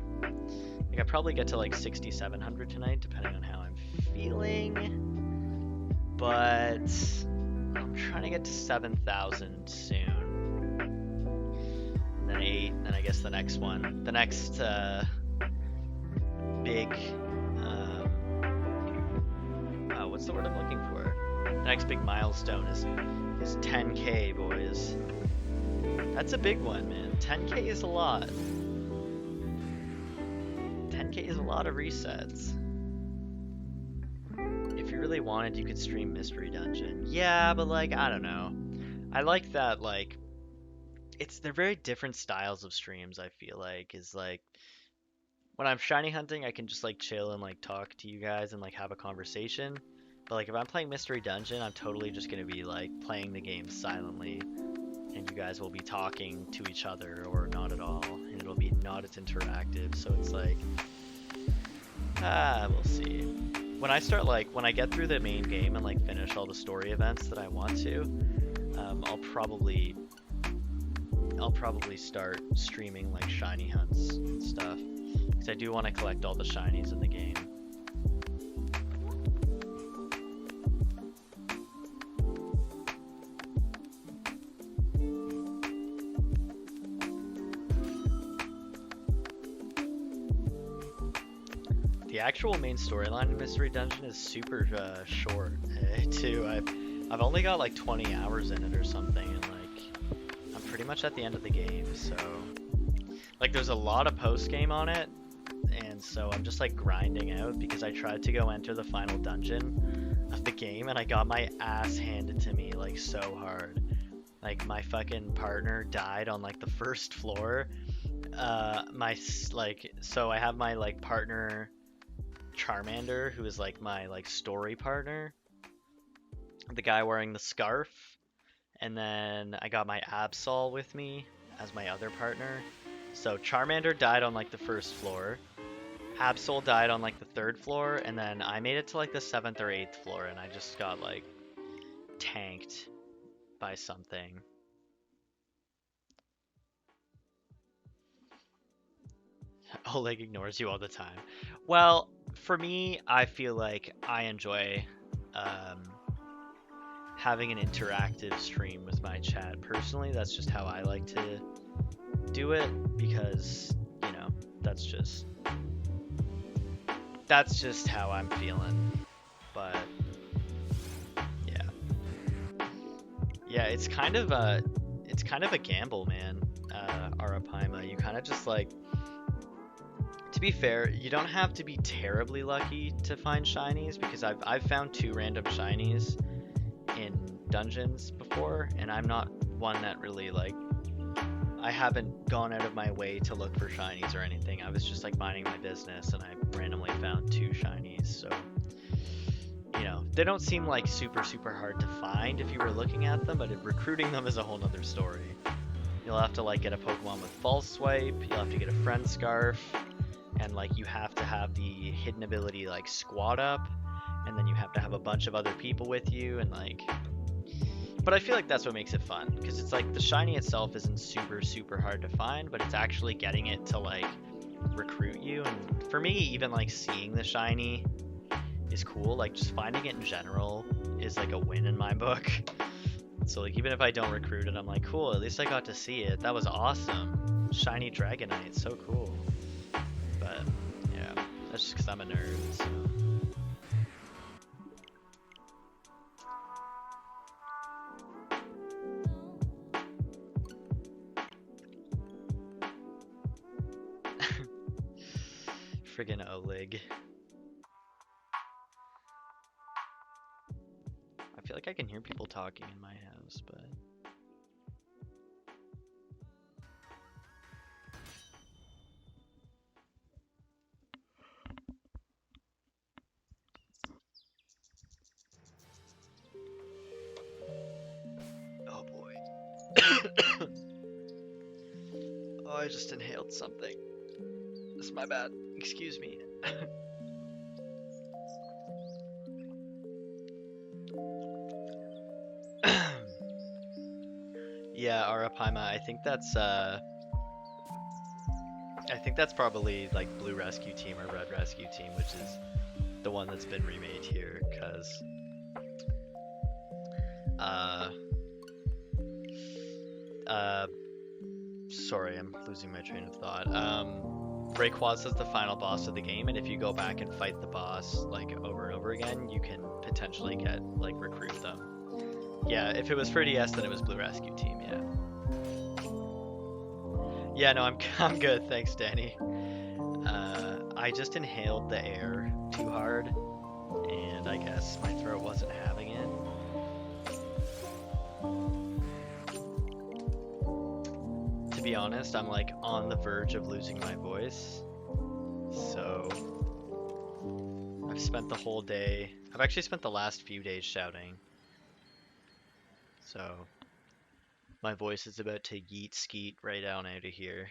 like I probably get to like 6,700 tonight, depending on how I'm feeling. But I'm trying to get to 7,000 soon. And then 8, and then I guess the next one, the next big, what's the word I'm looking for? The next big milestone is 10K, boys. That's a big one, man. 10K is a lot. 10K is a lot of resets. If you really wanted, you could stream Mystery Dungeon. Yeah, but like, I don't know. I like that, like, they're very different styles of streams, I feel like, is like, when I'm shiny hunting, I can just like chill and like talk to you guys and like have a conversation. But like if I'm playing Mystery Dungeon, I'm totally just gonna be like playing the game silently, and you guys will be talking to each other or not at all, and it'll be not as interactive. So it's like, we'll see. When I start, like, when I get through the main game and like finish all the story events that I want to, I'll probably start streaming like shiny hunts and stuff, because I do want to collect all the shinies in the game. The actual main storyline in Mystery Dungeon is super short too. I've only got like 20 hours in it or something, and like I'm pretty much at the end of the game. So like there's a lot of post game on it, and so I'm just like grinding out because I tried to go enter the final dungeon of the game and I got my ass handed to me like so hard. Like my fucking partner died on like the first floor, So I have my like partner Charmander, who is like my like story partner, the guy wearing the scarf, and then I got my Absol with me as my other partner. So Charmander died on like the first floor, Absol died on like the third floor, and then I made it to like the seventh or eighth floor, and I just got like tanked by something. Oleg ignores you all the time. Well, for me, I feel like I enjoy having an interactive stream with my chat. Personally, that's just how I like to do it, because, you know, that's just how I'm feeling. But yeah. Yeah, it's kind of a gamble, man. Arapaima, you kind of just like, to be fair, you don't have to be terribly lucky to find shinies, because I've found 2 random shinies in dungeons before, and I'm not one that really like, I haven't gone out of my way to look for shinies or anything. I was just like minding my business, and I randomly found 2 shinies. So, you know, they don't seem like super hard to find if you were looking at them, but recruiting them is a whole nother story. You'll have to like get a Pokemon with False Swipe, you'll have to get a Friend Scarf, and like you have to have the hidden ability like Squad Up, and then you have to have a bunch of other people with you, and like, but I feel like that's what makes it fun, because it's like the shiny itself isn't super hard to find, but it's actually getting it to like recruit you. And for me, even like seeing the shiny is cool. Like just finding it in general is like a win in my book. So like even if I don't recruit it, I'm like, cool, at least I got to see it. That was awesome. Shiny Dragonite, so cool. But yeah, that's just because I'm a nerd. So. Friggin' Oleg. I feel like I can hear people talking in my house, but... Oh boy. Oh, I just inhaled something. That's my bad. Excuse me. Yeah, Arapaima, I think that's probably like Blue Rescue Team or Red Rescue Team, which is the one that's been remade here, because sorry, I'm losing my train of thought. Rayquaza is the final boss of the game, and if you go back and fight the boss like over and over again, you can potentially get like recruit them. Yeah, if it was for DS, then it was Blue Rescue Team. Yeah. Yeah, no, I'm good. Thanks, Danny. I just inhaled the air too hard, and I guess my throat wasn't having it. To be honest, I'm like on the verge of losing my voice. So I've spent the whole day, I've actually spent the last few days shouting. So my voice is about to yeet skeet right on out of here.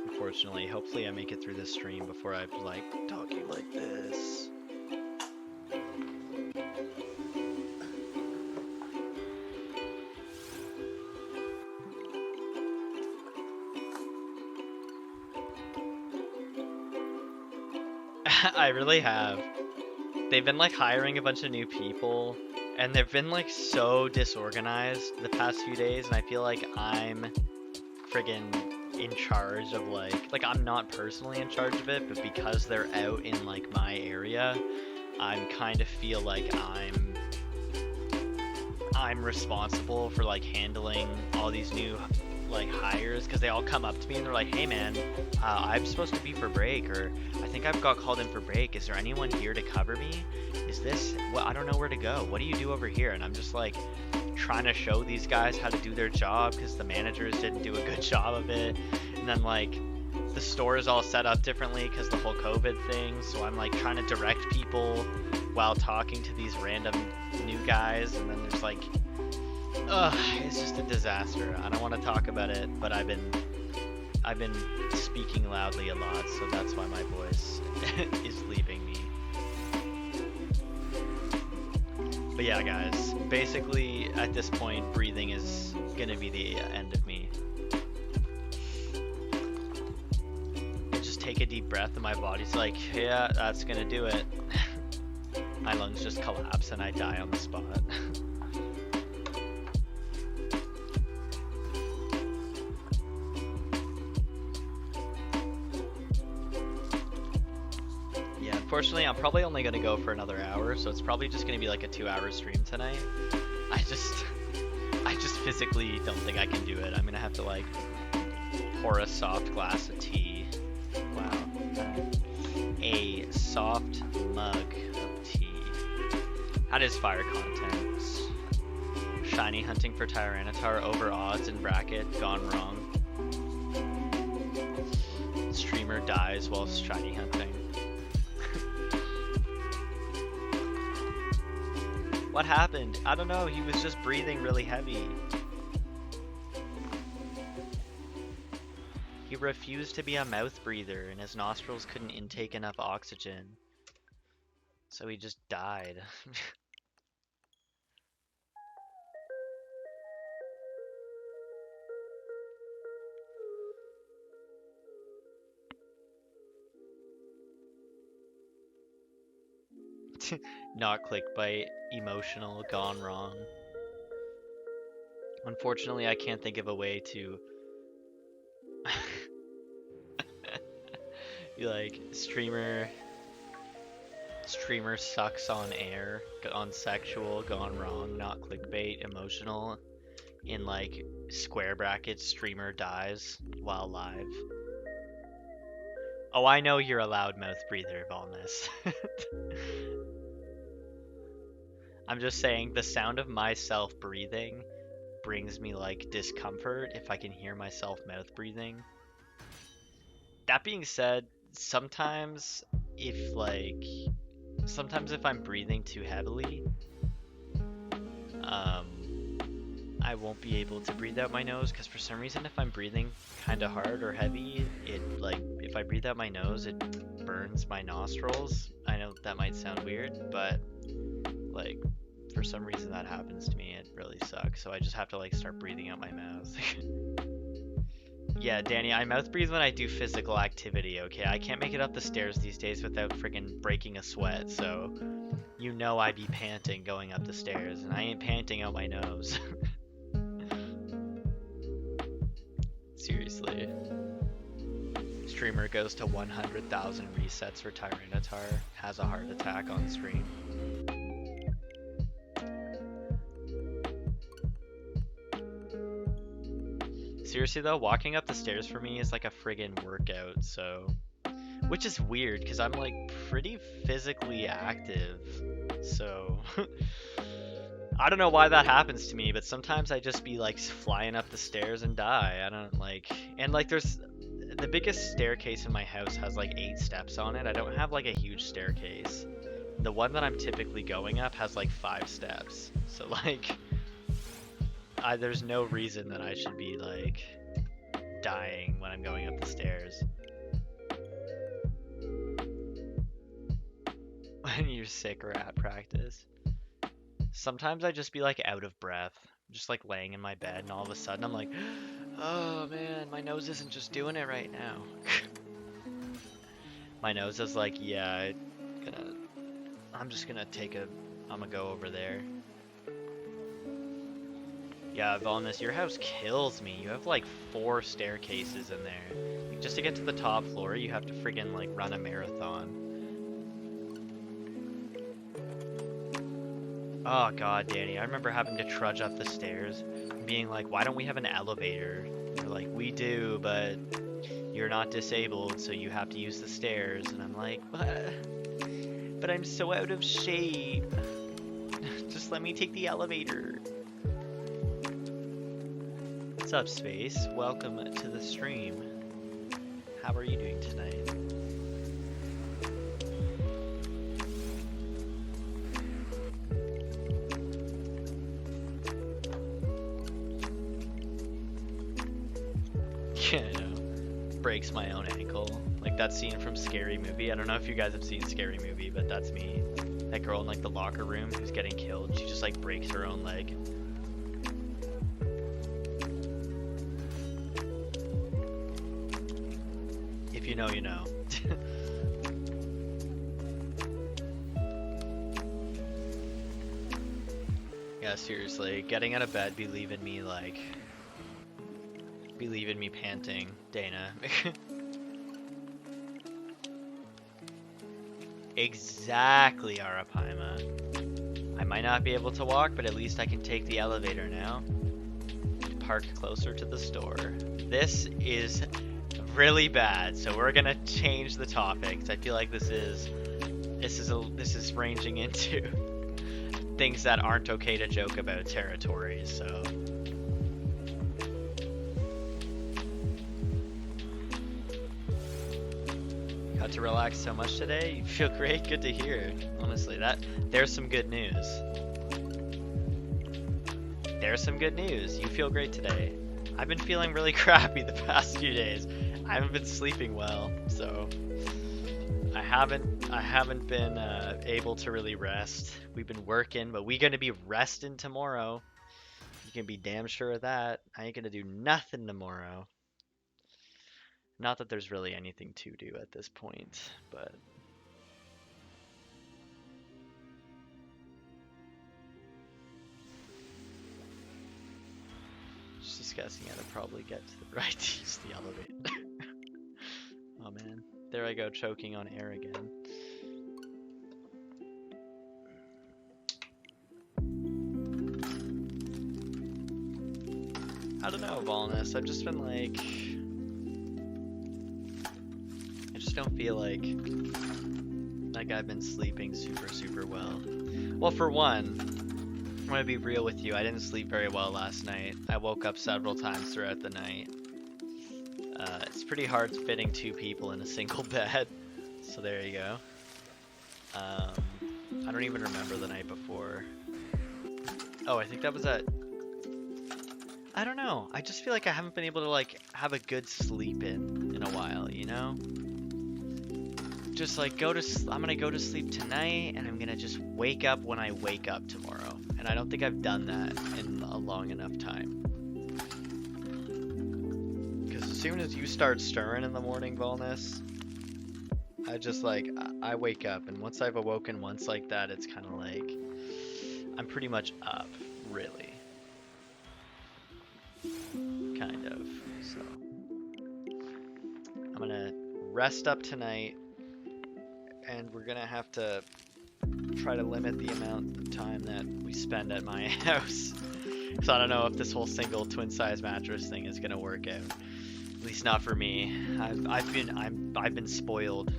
Unfortunately, hopefully I make it through this stream before I'm like talking like this. I really have. They've been like hiring a bunch of new people, and they've been like so disorganized the past few days, and I feel like I'm friggin' in charge of like I'm not personally in charge of it, but because they're out in like my area, I'm kind of feel like I'm responsible for like handling all these new like hires, because they all come up to me and they're like, hey man, I'm supposed to be for break, or I think I've got called in for break, is there anyone here to cover me? Is this, well, I don't know where to go, what do you do over here? And I'm just like trying to show these guys how to do their job because the managers didn't do a good job of it. And then like the store is all set up differently because the whole COVID thing. So I'm like trying to direct people while talking to these random new guys, and then there's like, it's just a disaster. I don't want to talk about it, but I've been speaking loudly a lot, so that's why my voice is leaving me. But yeah, guys, basically at this point, breathing is gonna be the end of me. I just take a deep breath and my body's like, yeah, that's gonna do it. My lungs just collapse and I die on the spot. Unfortunately, I'm probably only going to go for another hour, so it's probably just going to be like a 2-hour stream tonight. I just physically don't think I can do it. I'm going to have to like pour a soft glass of tea. Wow. A soft mug of tea. How does fire content? Shiny hunting for Tyranitar over odds in bracket gone wrong. Streamer dies while shiny hunting. What happened? I don't know, he was just breathing really heavy. He refused to be a mouth breather and his nostrils couldn't intake enough oxygen. So he just died. Not clickbait, emotional, gone wrong. Unfortunately, I can't think of a way to be like streamer sucks on air, on sexual, gone wrong, not clickbait, emotional, in like square brackets, streamer dies while live. Oh, I know you're a loudmouth breather, Volness. I'm just saying the sound of myself breathing brings me like discomfort if I can hear myself mouth breathing. That being said, sometimes if I'm breathing too heavily, I won't be able to breathe out my nose because for some reason if I'm breathing kind of hard or heavy, it like if I breathe out my nose it burns my nostrils. I know that might sound weird, but like for some reason that happens to me. It really sucks, so I just have to like start breathing out my mouth. Yeah, Danny, I mouth breathe when I do physical activity, okay? I can't make it up the stairs these days without friggin' breaking a sweat, so you know I be panting going up the stairs, and I ain't panting out my nose. Seriously. Streamer goes to 100,000 resets for Tyranitar, has a heart attack on stream. Seriously though, walking up the stairs for me is like a friggin' workout, so... Which is weird, because I'm like pretty physically active, so... I don't know why that happens to me, but sometimes I just be like flying up the stairs and die. I don't like... And like there's... The biggest staircase in my house has like 8 steps on it. I don't have like a huge staircase. The one that I'm typically going up has like 5 steps. So like... there's no reason that I should be like dying when I'm going up the stairs. When you're sick or at practice. Sometimes I just be like out of breath, just like laying in my bed, and all of a sudden I'm like, oh man, my nose isn't just doing it right now. My nose is like, yeah, I'm gonna go over there. Yeah, Volnus, your house kills me. You have like 4 staircases in there. Just to get to the top floor, you have to friggin' like run a marathon. Oh god, Danny, I remember having to trudge up the stairs and being like, why don't we have an elevator? And you're like, we do, but you're not disabled, so you have to use the stairs. And I'm like, but I'm so out of shape. Just let me take the elevator. What's up, Space? Welcome to the stream. How are you doing tonight? Yeah, I know. Breaks my own ankle. Like that scene from Scary Movie. I don't know if you guys have seen Scary Movie, but that's me. That girl in like the locker room who's getting killed. She just like breaks her own leg. If you know, you know. Yeah, seriously. Getting out of bed, believe in me, like... Believe in me panting, Dana. Exactly, Arapaima. I might not be able to walk, but at least I can take the elevator now. Park closer to the store. This is really bad, so we're gonna change the topics. I feel like this is ranging into things that aren't okay to joke about territories, so. Got to relax so much today. You feel great. Good to hear. Honestly, there's some good news. There's some good news. You feel great today. I've been feeling really crappy the past few days. I haven't been sleeping well, so I haven't been able to really rest. We've been working, but we're gonna be resting tomorrow. You can be damn sure of that. I ain't gonna do nothing tomorrow. Not that there's really anything to do at this point, but... Just discussing how to probably get to the right to use the elevator. Oh man, there I go choking on air again. I don't know, Volnus, I've just been like... I just don't feel like I've been sleeping super well. Well, for one, I'm gonna be real with you, I didn't sleep very well last night. I woke up several times throughout the night. It's pretty hard fitting two people in a single bed, so there you go. I don't even remember the night before. Oh, I think that was at... I don't know, I just feel like I haven't been able to like have a good sleep in a while, you know? Just like I'm gonna go to sleep tonight and I'm gonna just wake up when I wake up tomorrow. And I don't think I've done that in a long enough time. Because as soon as you start stirring in the morning, Volnus, I just like, I wake up, and once I've awoken once like that, it's kind of like, I'm pretty much up, really. Kind of, so. I'm gonna rest up tonight, and we're gonna have to try to limit the amount of time that we spend at my house. Because I don't know if this whole single twin size mattress thing is gonna work out. At least not for me. I've been spoiled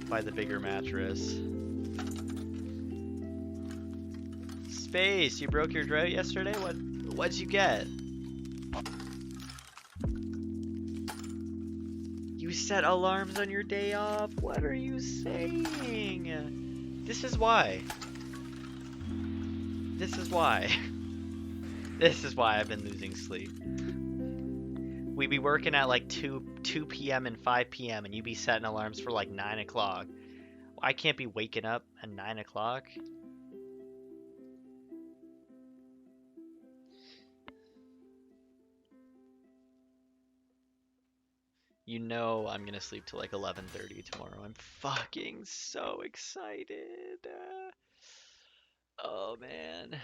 by the bigger mattress. Space, you broke your drought yesterday? What'd you get? You set alarms on your day off? What are you saying? This is why. This is why. This is why I've been losing sleep. We be working at like 2 p.m. and 5 p.m. and you be setting alarms for like 9 o'clock. I can't be waking up at 9 o'clock. You know I'm gonna sleep till like 11:30 tomorrow. I'm fucking so excited. Oh man.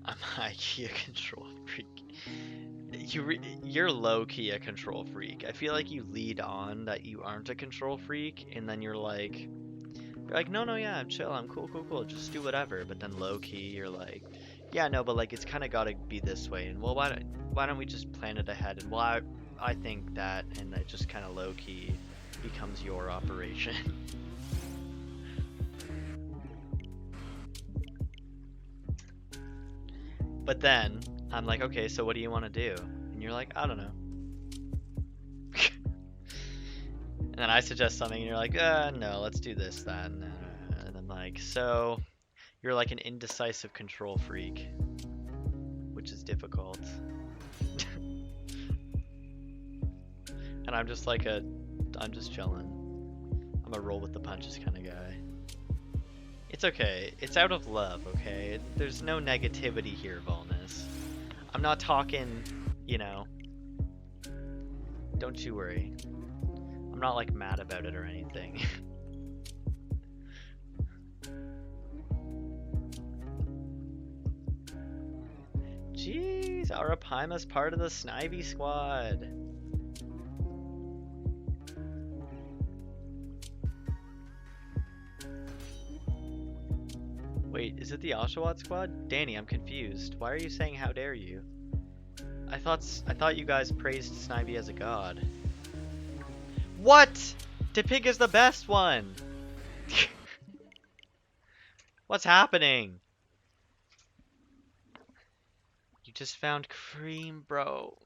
I'm high-key a control freak. You're low-key a control freak. I feel like you lead on that you aren't a control freak, and then you're like, no, yeah, I'm chill, I'm cool, just do whatever. But then low-key, you're like, yeah, no, but like it's kind of got to be this way. And well, why don't we just plan it ahead? And well, I think that, and it just kind of low key becomes your operation. But then I'm like, okay, so what do you want to do? And you're like, I don't know. And then I suggest something, and you're like, no, let's do this then. And I'm like, so you're like an indecisive control freak, which is difficult. And I'm just like I'm just chilling. I'm a roll with the punches kind of guy. It's okay. It's out of love, okay? There's no negativity here, Volnus. I'm not talking, you know. Don't you worry. I'm not like mad about it or anything. Jeez, Arapaima's part of the Snivy squad. Wait, is it the Oshawott squad? Danny, I'm confused. Why are you saying how dare you? I thought you guys praised Snivy as a god. What? Depig is the best one. What's happening? You just found cream, bro.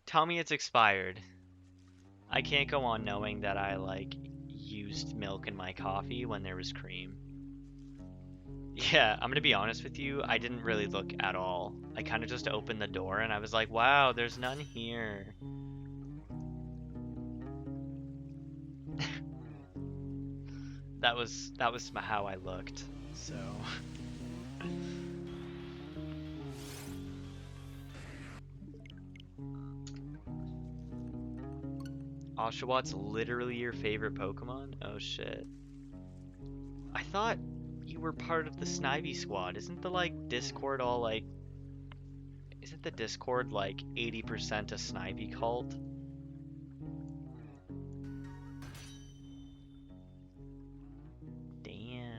Tell me it's expired. I can't go on knowing that I like used milk in my coffee when there was cream. Yeah, I'm gonna be honest with you, I didn't really look at all. I kind of just opened the door and I was like, wow, there's none here. That was how I looked, so. Oshawott's literally your favorite Pokemon? Oh shit. I thought you were part of the Snivy squad. Isn't the like Discord all like... Isn't the Discord like 80% a Snivy cult? Damn.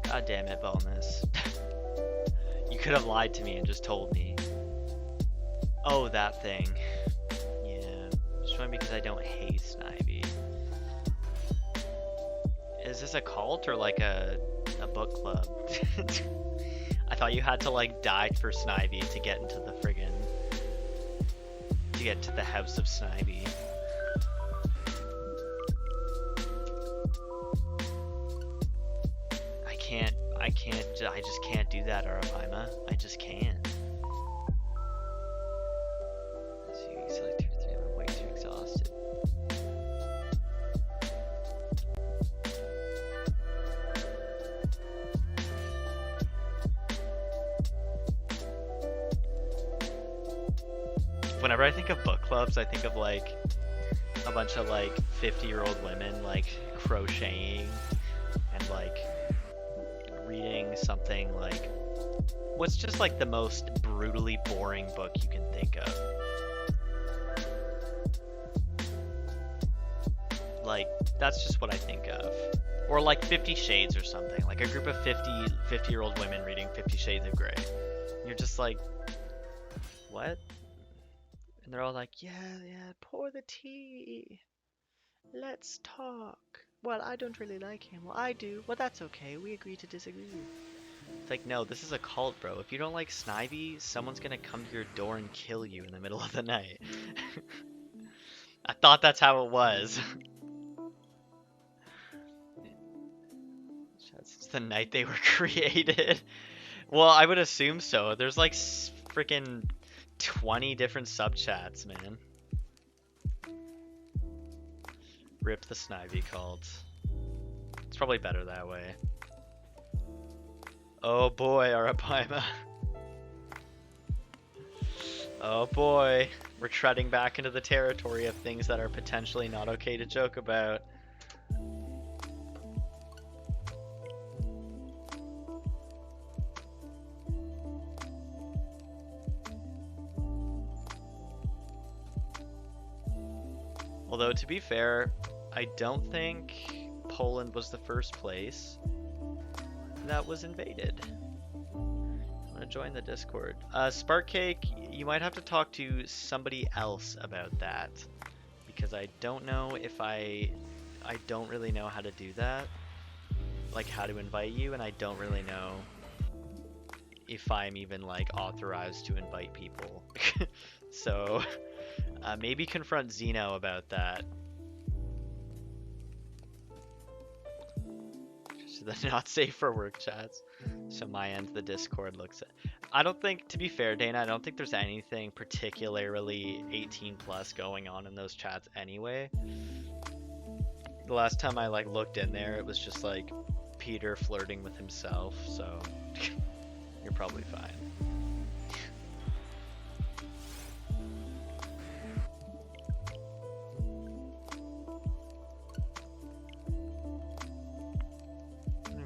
God damn it, Bonus. You could have lied to me and just told me. Oh, that thing. Yeah. Just only because I don't hate Snivy. Is this a cult or like a book club? I thought you had to like die for Snivy to get into the friggin... to get to the house of Snivy. I just can't do that, Arapaima. I just can't. Let's see, select 2 or 3, I'm way too exhausted. Whenever I think of book clubs, I think of like a bunch of like 50-year-old women like crocheting and like reading something like, what's just like the most brutally boring book you can think of. Like, that's just what I think of. Or like 50 Shades or something. Like a group of 50-year-old women reading 50 Shades of Grey. You're just like, what? And they're all like, yeah, pour the tea. Let's talk. Well, I don't really like him. Well, I do. Well, that's okay. We agree to disagree. It's like, no, this is a cult, bro. If you don't like Snivy, someone's gonna come to your door and kill you in the middle of the night. I thought that's how it was. It's the night they were created. Well, I would assume so. There's like freaking 20 different subchats, man. Rip the Snivy cult. It's probably better that way. Oh boy, Arapaima. Oh boy. We're treading back into the territory of things that are potentially not okay to joke about. Although, to be fair, I don't think Poland was the first place that was invaded. I'm gonna join the Discord. Sparkcake, you might have to talk to somebody else about that, because I don't know if I don't really know how to do that, like how to invite you, and I don't really know if I'm even like authorized to invite people. So maybe confront Zeno about that. So the not safe for work chats. So my end, the Discord looks at. I don't think, to be fair, Dana, I don't think there's anything particularly 18 plus going on in those chats anyway. The last time I like looked in there, it was just like Peter flirting with himself, so you're probably fine.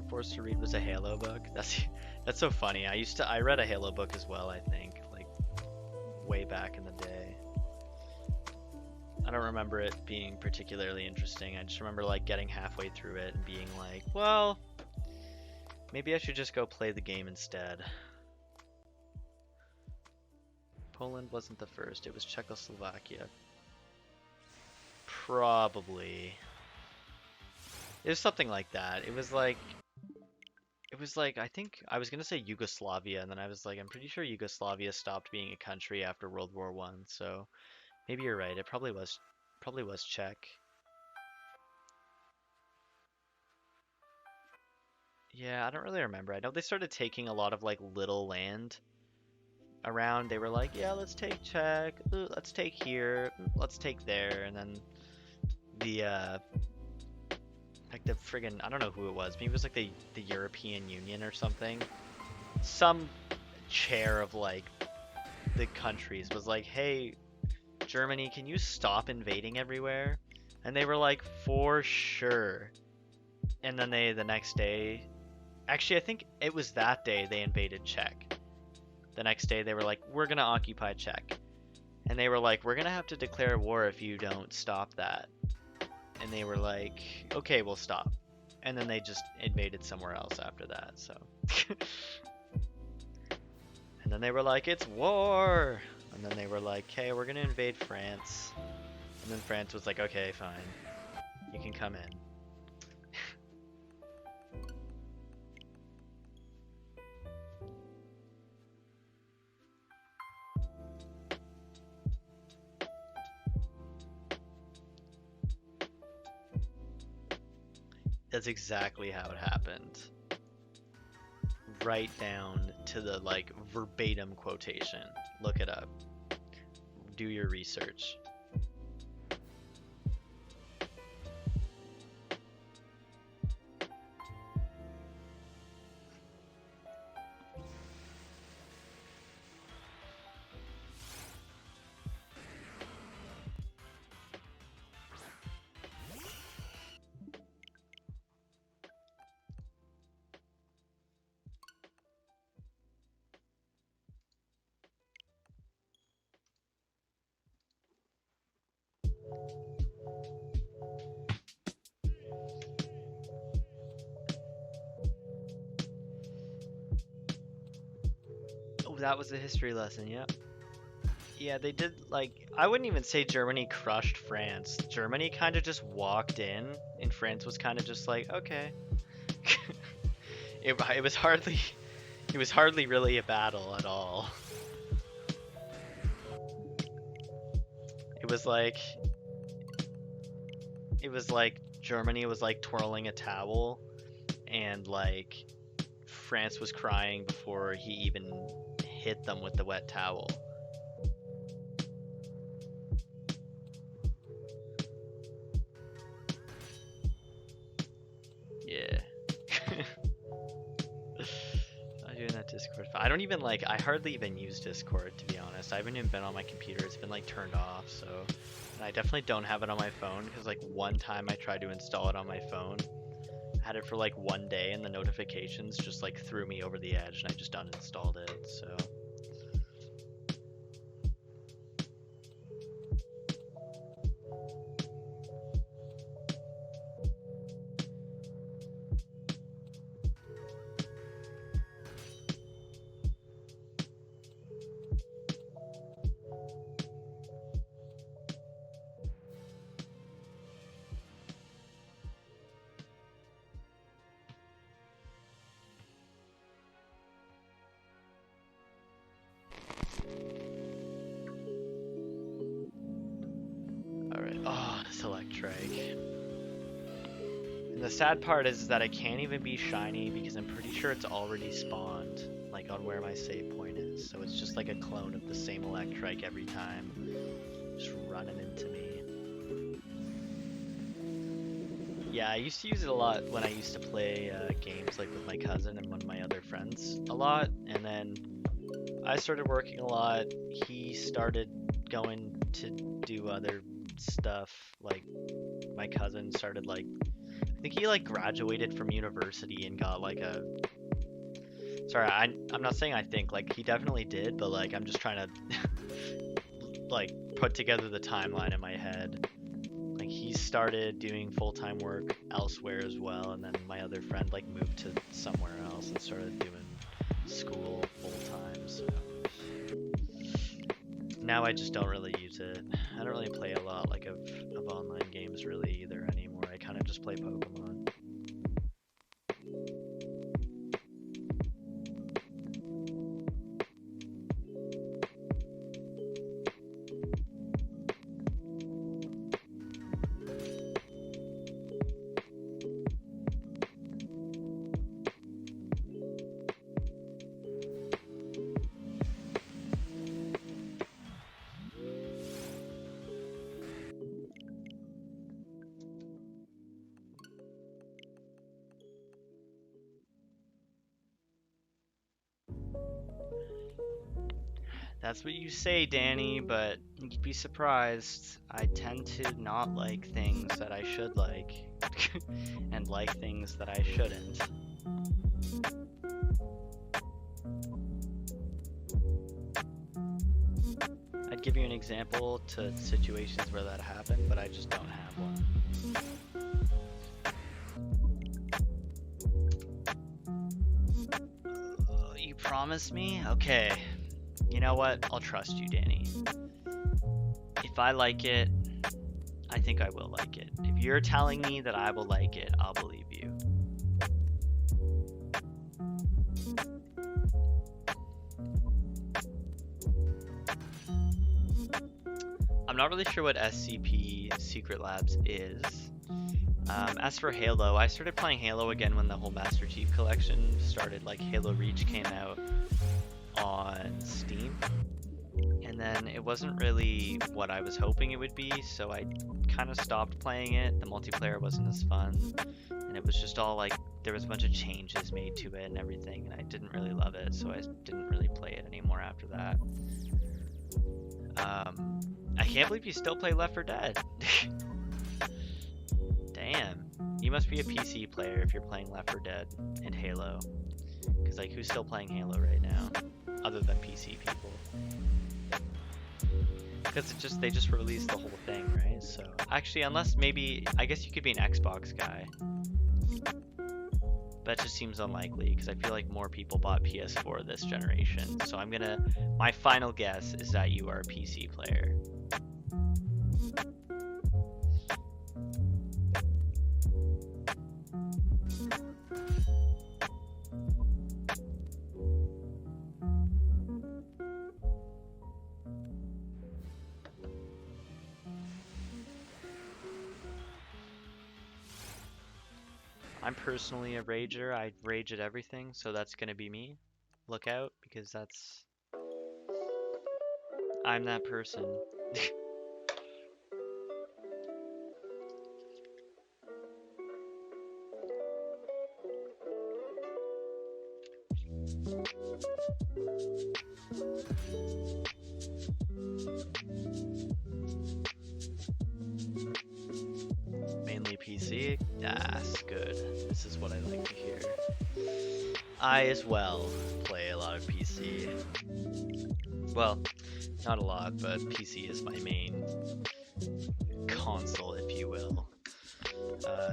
Forced to read was a Halo book. That's so funny. I read a Halo book as well, I think, like way back in the day. I don't remember it being particularly interesting. I just remember like getting halfway through it and being like, well, maybe I should just go play the game instead. Poland wasn't the first, it was Czechoslovakia. Probably. It was something like that. It was like, I think I was gonna say Yugoslavia, and then I was like, I'm pretty sure Yugoslavia stopped being a country after World War One. So maybe you're right. It probably was Czech. Yeah, I don't really remember. I know they started taking a lot of like little land around. They were like, yeah, let's take Czech, ooh, let's take here, ooh, let's take there, and then the like the friggin', I don't know who it was. Maybe it was like the European Union or something. Some chair of like the countries was like, hey, Germany, can you stop invading everywhere? And they were like, for sure. And then the next day, actually I think it was that day they invaded Czech. The next day they were like, we're gonna occupy Czech. And they were like, we're gonna have to declare war if you don't stop that. And they were like, okay, we'll stop. And then they just invaded somewhere else after that, so. And then they were like, it's war! And then they were like, hey, we're gonna invade France. And then France was like, okay, fine. You can come in. That's exactly how it happened. Right down to the like verbatim quotation. Look it up. Do your research. That was a history lesson, yep. Yeah, they did, like, I wouldn't even say Germany crushed France. Germany kind of just walked in, and France was kind of just like, okay. it was hardly really a battle at all. It was like Germany was like twirling a towel, and like France was crying before he even hit them with the wet towel. Yeah. I'm doing that Discord. I don't even like, I hardly even use Discord, to be honest. I haven't even been on my computer. It's been like turned off, so. And I definitely don't have it on my phone, because like one time I tried to install it on my phone. I had it for like one day, and the notifications just like threw me over the edge, and I just uninstalled it, so. this Electrike. And the sad part is that it can't even be shiny because I'm pretty sure it's already spawned, like on where my save point is. So it's just like a clone of the same Electrike every time, just running into me. Yeah, I used to use it a lot when I used to play games like with my cousin and one of my other friends a lot, and then I started working a lot. He started going to do other stuff. Like my cousin started like, I think he like graduated from university and got like a. Sorry, I'm not saying I think, like he definitely did, but like I'm just trying to like put together the timeline in my head. Like he started doing full-time work elsewhere as well, and then my other friend like moved to somewhere else and started doing school full-time. So now I just don't really use it. I don't really play a lot like of online games really either anymore. I kind of just play Pokemon. That's what you say, Danny, but you'd be surprised. I tend to not like things that I should like, and like things that I shouldn't. I'd give you an example to situations where that happened, but I just don't have one. You promise me? Okay. You know what? I'll trust you, Danny. If I like it, I think I will like it. If you're telling me that I will like it, I'll believe you. I'm not really sure what SCP Secret Labs is. As for Halo, I started playing Halo again when the whole Master Chief Collection started. Like Halo Reach came out on Steam, and then it wasn't really what I was hoping it would be, so I kind of stopped playing it. The multiplayer wasn't as fun, and it was just all like there was a bunch of changes made to it and everything, and I didn't really love it, so I didn't really play it anymore after that. I can't believe you still play Left 4 Dead. Damn, you must be a PC player if you're playing Left 4 Dead and Halo, because like who's still playing Halo right now other than PC people? Because they just released the whole thing, right? So actually, unless maybe, I guess you could be an Xbox guy, but it just seems unlikely because I feel like more people bought PS4 this generation. So my final guess is that you are a PC player. I'm personally a rager. I rage at everything, so that's gonna be me. Look out, because I'm that person. Mainly PC? That's good. This is what I like to hear. I as well play a lot of PC. Well, not a lot, but PC is my main console, if you will.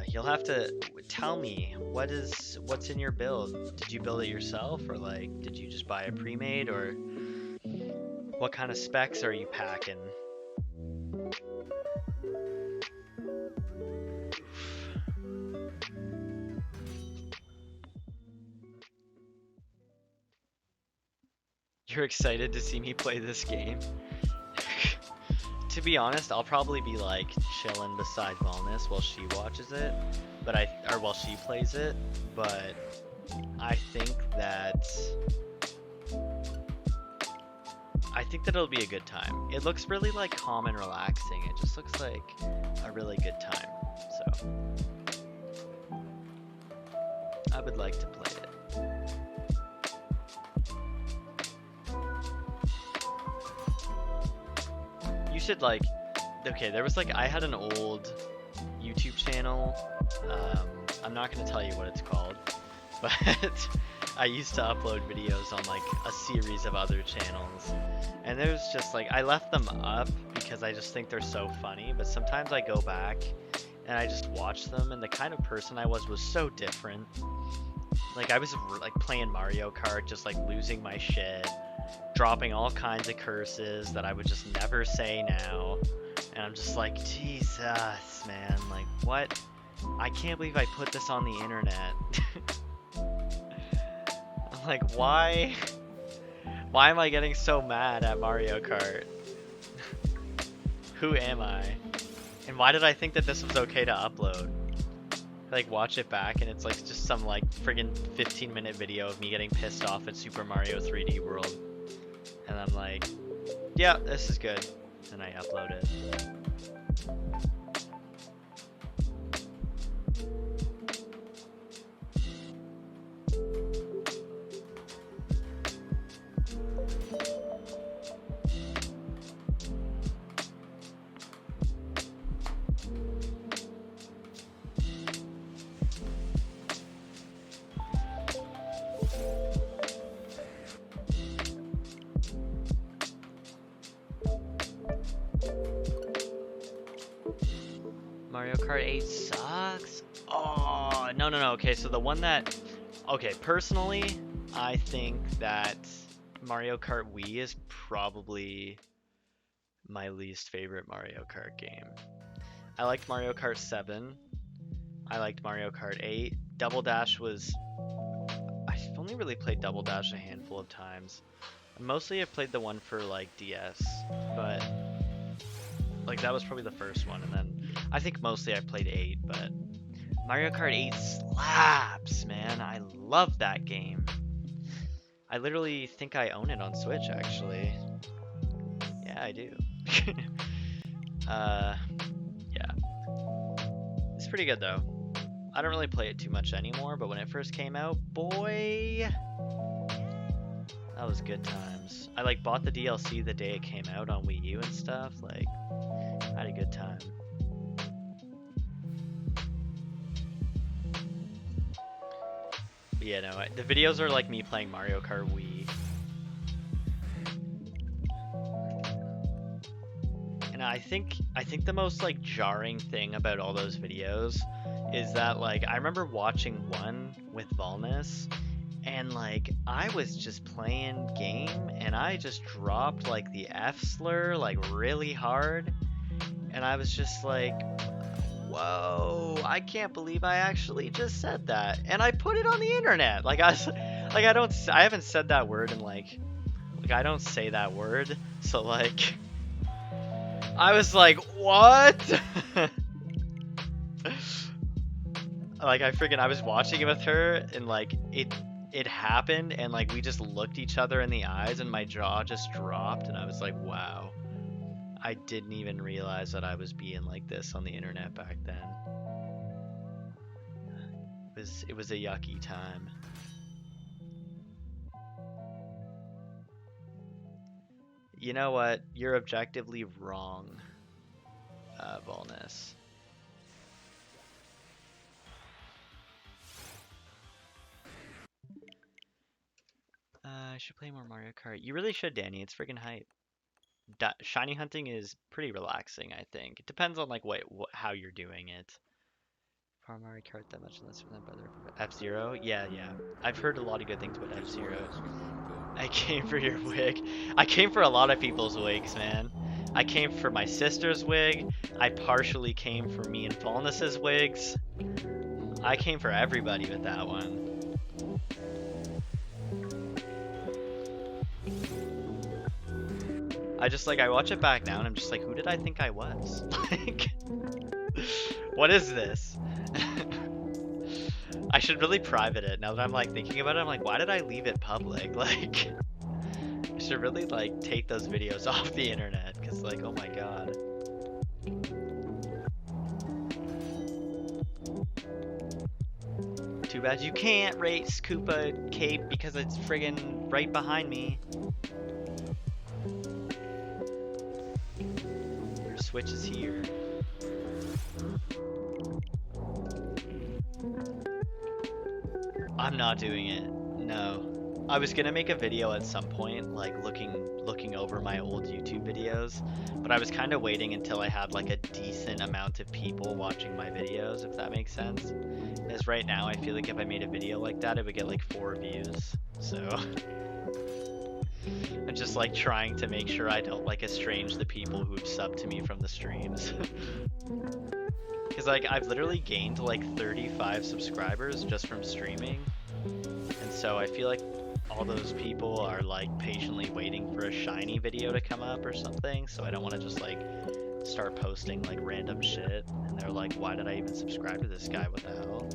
You'll have to tell me what's in your build. Did you build it yourself, or like did you just buy a pre-made, or what kind of specs are you packing? You're excited to see me play this game? to be honest, I'll probably be like chilling beside Wellness while she watches it, or while she plays it. But I think that it'll be a good time. It looks really like calm and relaxing. It just looks like a really good time. So I would like to play it. You should like, okay, there was like, I had an old YouTube channel. I'm not gonna tell you what it's called, but I used to upload videos on like a series of other channels. And there's just like, I left them up because I just think they're so funny, but sometimes I go back and I just watch them, and the kind of person I was so different. Like I was like playing Mario Kart, just like losing my shit, dropping all kinds of curses that I would just never say now. And I'm just like, Jesus, man, like what? I can't believe I put this on the internet. I'm like, why? Why am I getting so mad at Mario Kart? Who am I? And why did I think that this was okay to upload? Like watch it back and it's like just some like friggin' 15-minute video of me getting pissed off at Super Mario 3D World. And I'm like, yeah, this is good. And I upload it. Mario Kart 8 sucks. Oh, no. Okay, so the one that... Okay, personally, I think that Mario Kart Wii is probably my least favorite Mario Kart game. I liked Mario Kart 7. I liked Mario Kart 8. Double Dash was... I've only really played Double Dash a handful of times. Mostly I've played the one for, like, DS, but... Like, that was probably the first one, and then... I think mostly I played 8, but Mario Kart 8 slaps, man. I love that game. I literally think I own it on Switch, actually. Yeah, I do. Yeah. It's pretty good, though. I don't really play it too much anymore, but when it first came out, boy, that was good times. I, like, bought the DLC the day it came out on Wii U and stuff. Like, I had a good time. Yeah, no, the videos are like me playing Mario Kart Wii. And I think the most like jarring thing about all those videos is that like I remember watching one with Volnus and like I was just playing game and I just dropped like the F slur like really hard, and I was just like, whoa, I can't believe I actually just said that. And I put it on the internet. Like I haven't said that word in like I don't say that word. So like I was like, what? Like I was watching it with her and like it happened and like we just looked each other in the eyes and my jaw just dropped and I was like, wow. I didn't even realize that I was being like this on the internet back then. It was a yucky time. You know what? You're objectively wrong, Volness. I should play more Mario Kart. You really should, Danny. It's freaking hype. Shiny hunting is pretty relaxing, I think. It depends on like how you're doing it. Farm Mario Kart that much less than brother F-Zero? Yeah. I've heard a lot of good things about F-Zero. I came for your wig. I came for a lot of people's wigs, man. I came for my sister's wig. I partially came for me and Volnus's wigs. I came for everybody with that one. I just like I watch it back now and I'm just like, who did I think I was? Like, what is this? I should really private it. Now that I'm like thinking about it, I'm like, why did I leave it public? Like, I should really like take those videos off the internet because like, oh my god. Too bad you can't race Koopa Cape because it's friggin' right behind me. Your Switch is here. I'm not doing it. No. I was gonna make a video at some point, like looking over my old YouTube videos, but I was kind of waiting until I had like a decent amount of people watching my videos, if that makes sense. As right now, I feel like if I made a video like that, it would get like 4 views. So I'm just like trying to make sure I don't like estrange the people who've subbed to me from the streams. Because like I've literally gained like 35 subscribers just from streaming, and so I feel like all those people are like patiently waiting for a shiny video to come up or something, so I don't want to just like start posting like random shit and they're like, why did I even subscribe to this guy, what the hell?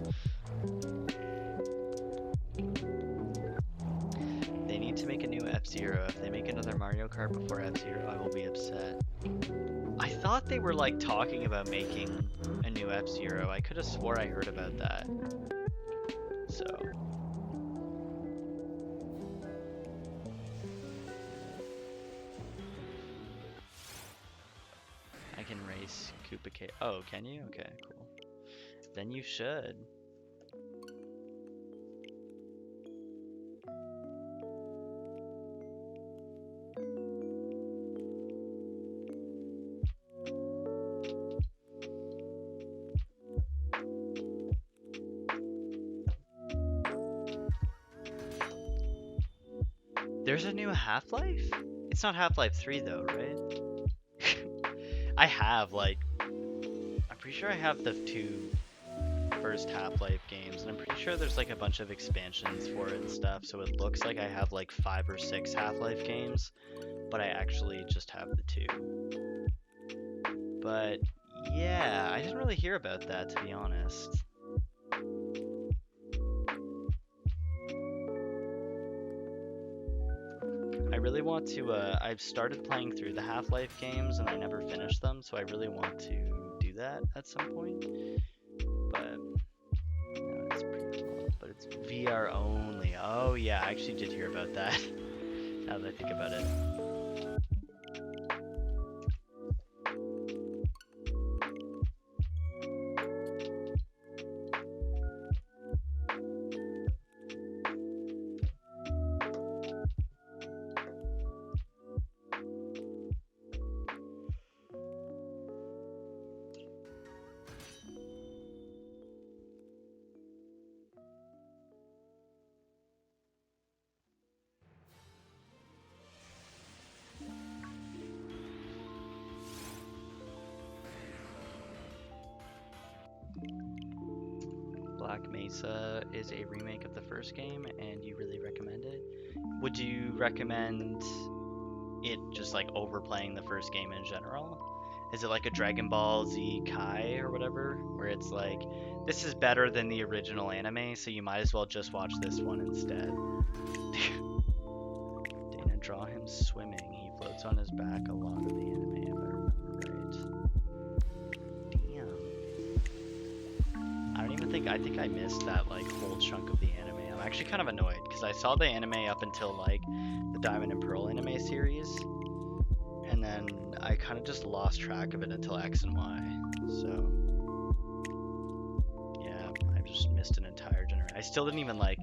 They need to make a new F-Zero. If they make another Mario Kart before F-Zero, I will be upset. I thought they were like talking about making a new F-Zero. I could have swore I heard about that. So I can race Koopa K. Oh, can you? Okay, cool. Then you should. There's a new Half-Life? It's not Half-Life 3 though, right? I have like, I'm pretty sure I have the 2 first Half-Life games, and I'm pretty sure there's like a bunch of expansions for it and stuff, so it looks like I have like 5 or 6 Half-Life games, but I actually just have the 2. But yeah, I didn't really hear about that, to be honest. I really want to, I've started playing through the Half-Life games and I never finished them, so I really want to do that at some point. But, no, it's pretty cool. But it's VR only. Oh yeah, I actually did hear about that, now that I think about it. Black Mesa is a remake of the first game, and you really recommend it? Would you recommend it just like overplaying the first game in general? Is it like a Dragon Ball Z Kai or whatever, where it's like, this is better than the original anime, so you might as well just watch this one instead? Dana, draw him swimming. He floats on his back a lot of the anime, if I remember right. I think I missed that like whole chunk of the anime. I'm actually kind of annoyed because I saw the anime up until like the Diamond and Pearl anime series, and then I kind of just lost track of it until X and Y. So yeah, I just missed an entire generation. I still didn't even like.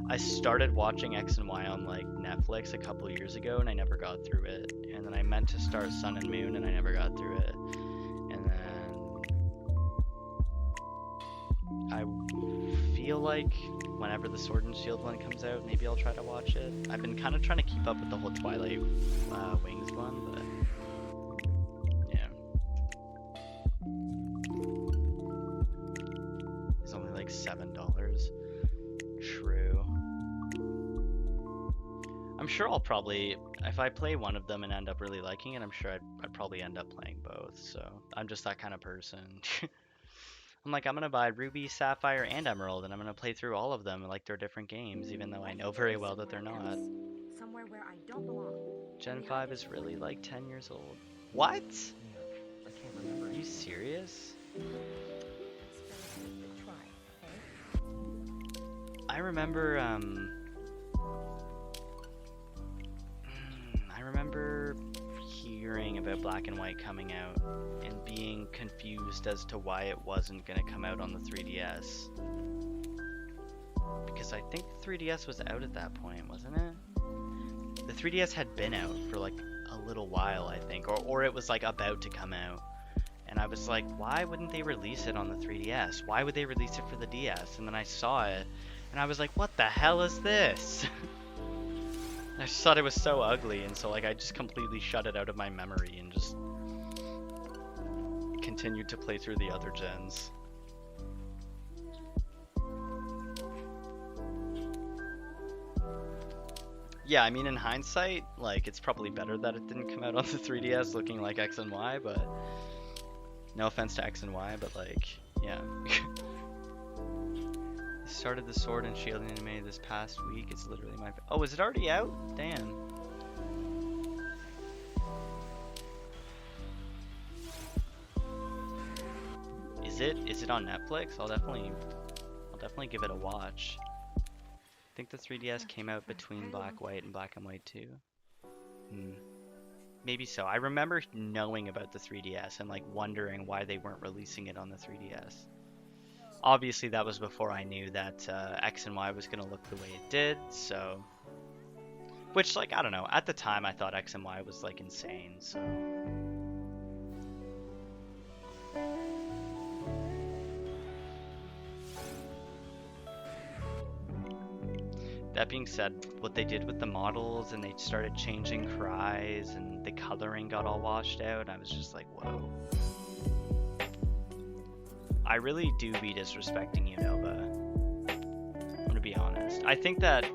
I started watching X and Y on like Netflix a couple years ago, and I never got through it. And then I meant to start Sun and Moon, and I never got through it. And then I feel like whenever the Sword and Shield one comes out, maybe I'll try to watch it. I've been kind of trying to keep up with the whole Twilight Wings one, but yeah. It's only like $7. True. I'm sure I'll probably, if I play one of them and end up really liking it, I'm sure I'd probably end up playing both. So I'm just that kind of person. I'm like, I'm gonna buy Ruby, Sapphire, and Emerald, and I'm gonna play through all of them like they're different games, even though I know very well that they're not. Somewhere where I don't belong. Gen 5 is really like 10 years old. What? Yeah, I can't remember. Are you serious? I remember, I remember hearing about Black and White coming out and being confused as to why it wasn't going to come out on the 3DS. Because I think the 3DS was out at that point, wasn't it? The 3DS had been out for like a little while, I think, or it was like about to come out. And I was like, why wouldn't they release it on the 3DS? Why would they release it for the DS? And then I saw it, and I was like, what the hell is this? I just thought it was so ugly, and so like I just completely shut it out of my memory and just continued to play through the other gens. Yeah, I mean, in hindsight, like, it's probably better that it didn't come out on the 3DS looking like X and Y, but no offense to X and Y, but like, yeah. I started the Sword and Shield anime this past week. It's literally my... Oh, is it already out? Damn. Is it on Netflix? I'll definitely give it a watch. I think the 3DS came out between Black, White, and Black and White 2. Maybe so. I remember knowing about the 3DS and like wondering why they weren't releasing it on the 3DS. Obviously, that was before I knew that X and Y was going to look the way it did, so... Which, like, I don't know. At the time, I thought X and Y was, like, insane, so... That being said, what they did with the models, and they started changing cries, and the coloring got all washed out, I was just like, whoa. I really do be disrespecting Unova. I'm gonna be honest. I think that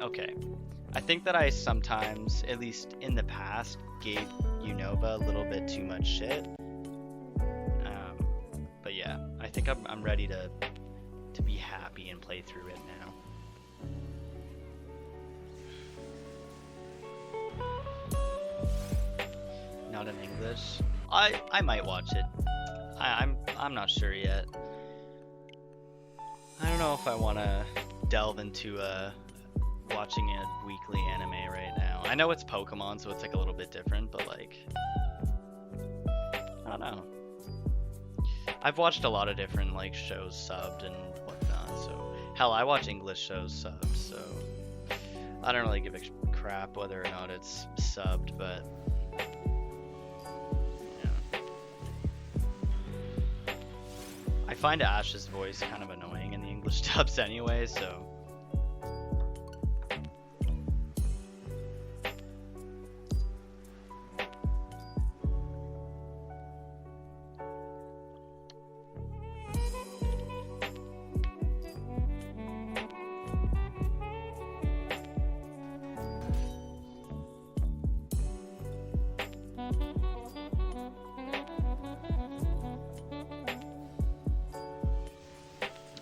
I sometimes, at least in the past, gave Unova a little bit too much shit. But yeah, I think I'm ready to be happy and play through it now. Not in English. I might watch it. I'm not sure yet. I don't know if I want to delve into watching a weekly anime right now. I know it's Pokemon, so it's like a little bit different, but like, I don't know. I've watched a lot of different like shows subbed and whatnot, so hell, I watch English shows subbed, so I don't really give a crap whether or not it's subbed, but I find Ash's voice kind of annoying in the English dubs anyway, so...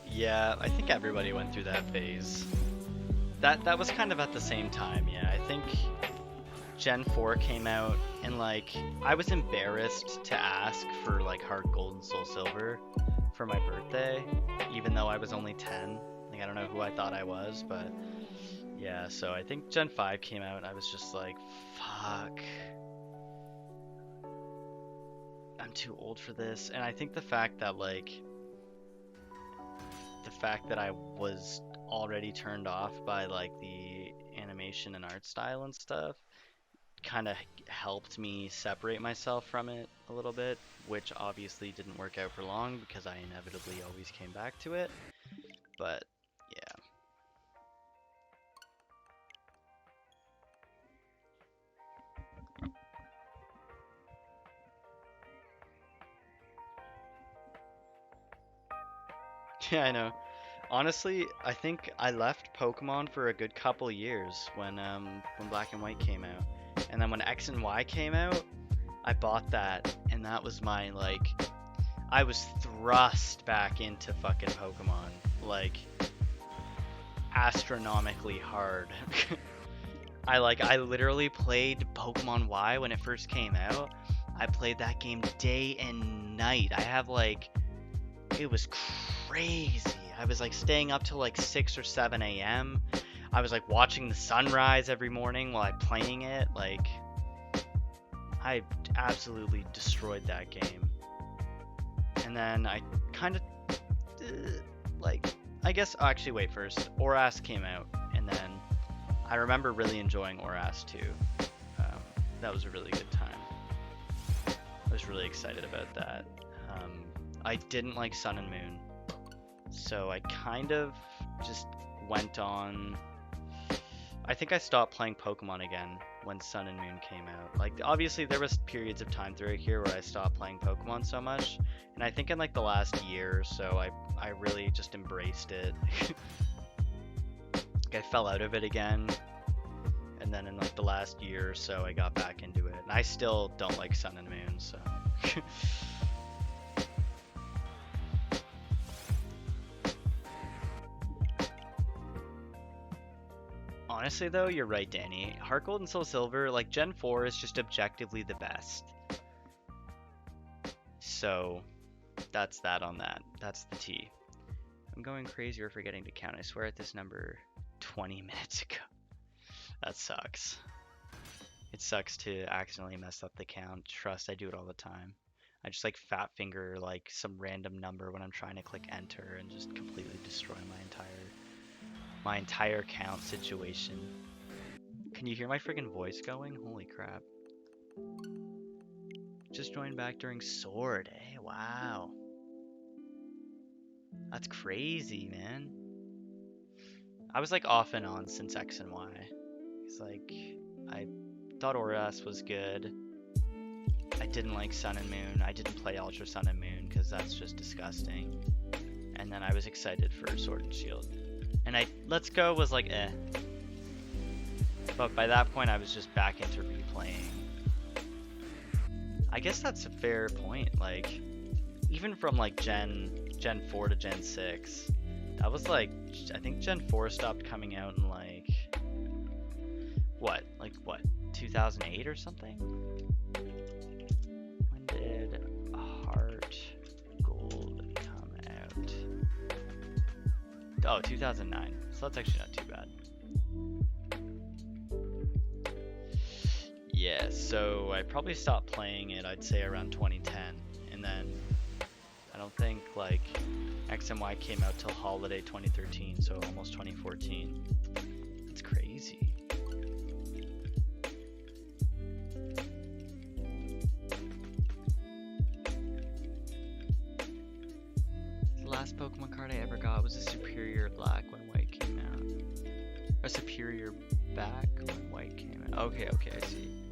Yeah, I think everybody went through that phase. That was kind of at the same time, yeah. I think Gen 4 came out, and like, I was embarrassed to ask for like Heart Gold and Soul Silver for my birthday, even though I was only 10. Like, I don't know who I thought I was, but yeah, so I think Gen 5 came out, and I was just like, fuck. I'm too old for this. And I think the fact that I was already turned off by like the animation and art style and stuff kind of helped me separate myself from it a little bit, which obviously didn't work out for long because I inevitably always came back to it. But yeah. Yeah, I know. Honestly, I think I left Pokemon for a good couple years when Black and White came out. And then when X and Y came out, I bought that, and that was my like I was thrust back into fucking Pokemon, like astronomically hard. I literally played Pokemon Y when it first came out. I played that game day and night. I have like it was crazy. I was like staying up till like 6 or 7 a.m. I was like watching the sunrise every morning while I'm playing it. Like I absolutely destroyed that game. And then I kind of like I guess actually wait first. Oras came out, and then I remember really enjoying Oras too. That was a really good time. I was really excited about that. I didn't like Sun and Moon, so I kind of just went on. I think I stopped playing Pokemon again when Sun and Moon came out. Like obviously there was periods of time throughout here where I stopped playing Pokemon so much, and I think in like the last year or so I really just embraced it. Like I fell out of it again, and then in like the last year or so I got back into it, and I still don't like Sun and Moon, so honestly though, you're right, Danny. Heart Gold and Soul Silver, like Gen 4 is just objectively the best. So that's that on that. That's the T. I'm going crazy or forgetting to count. I swear at this number 20 minutes ago. That sucks. It sucks to accidentally mess up the count. Trust, I do it all the time. I just like fat finger like some random number when I'm trying to click enter and just completely destroy my entire count situation. Can you hear my friggin' voice going? Holy crap. Just joined back during Sword, eh? Wow. That's crazy, man. I was like off and on since X and Y. It's like, I thought Oras was good. I didn't like Sun and Moon. I didn't play Ultra Sun and Moon because that's just disgusting. And then I was excited for Sword and Shield. And Let's Go was like eh. But by that point I was just back into replaying. I guess that's a fair point. Like, even from like Gen 4 to Gen 6, that was like, I think Gen 4 stopped coming out in like, what, 2008 or something? When did Heart Gold come out? Oh, 2009. So that's actually not too bad. Yeah, so I probably stopped playing it, I'd say around 2010. And then I don't think like X and Y came out till holiday 2013, so almost 2014. It's crazy. The last Pokemon card I ever got was a Superior Black when White came out. A Superior Back when White came out. Okay, I see.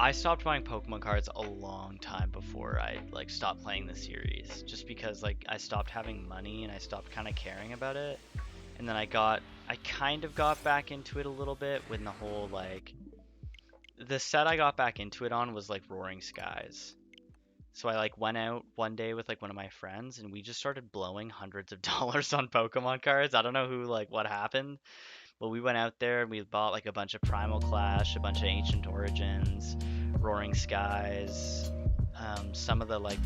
I stopped buying Pokemon cards a long time before I like stopped playing the series, just because like I stopped having money and I stopped kind of caring about it. And then I kind of got back into it a little bit when the whole like the set I got back into it on was like Roaring Skies. So I like went out one day with like one of my friends and we just started blowing hundreds of dollars on Pokemon cards. I don't know what happened. But we went out there and we bought like a bunch of Primal Clash, a bunch of Ancient Origins, Roaring Skies, some of the like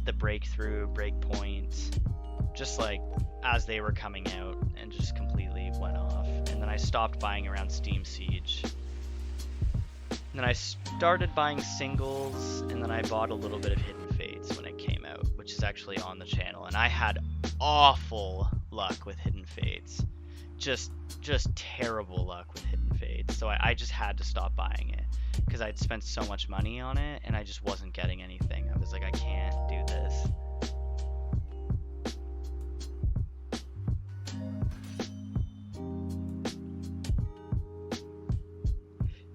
the Breakthrough, Breakpoint, just like as they were coming out, and just completely went off. And then I stopped buying around Steam Siege. And then I started buying singles, and then I bought a little bit of Hidden Fates when it came out, which is actually on the channel. And I had awful luck with Hidden Fates. Just terrible luck with Hidden Fates. So I just had to stop buying it because I'd spent so much money on it and I just wasn't getting anything. I was like, I can't do this.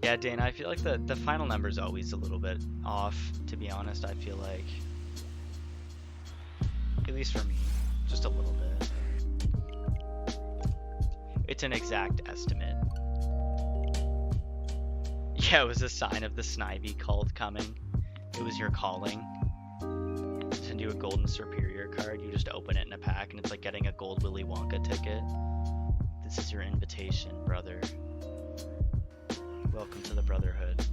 Yeah, Dana, I feel like the final number is always a little bit off, to be honest. I feel like, at least for me, just a little bit. It's an exact estimate. Yeah, it was a sign of the Snivy cult coming. It was your calling. Send you a golden superior card. You just open it in a pack, and it's like getting a gold Willy Wonka ticket. This is your invitation, brother. Welcome to the Brotherhood.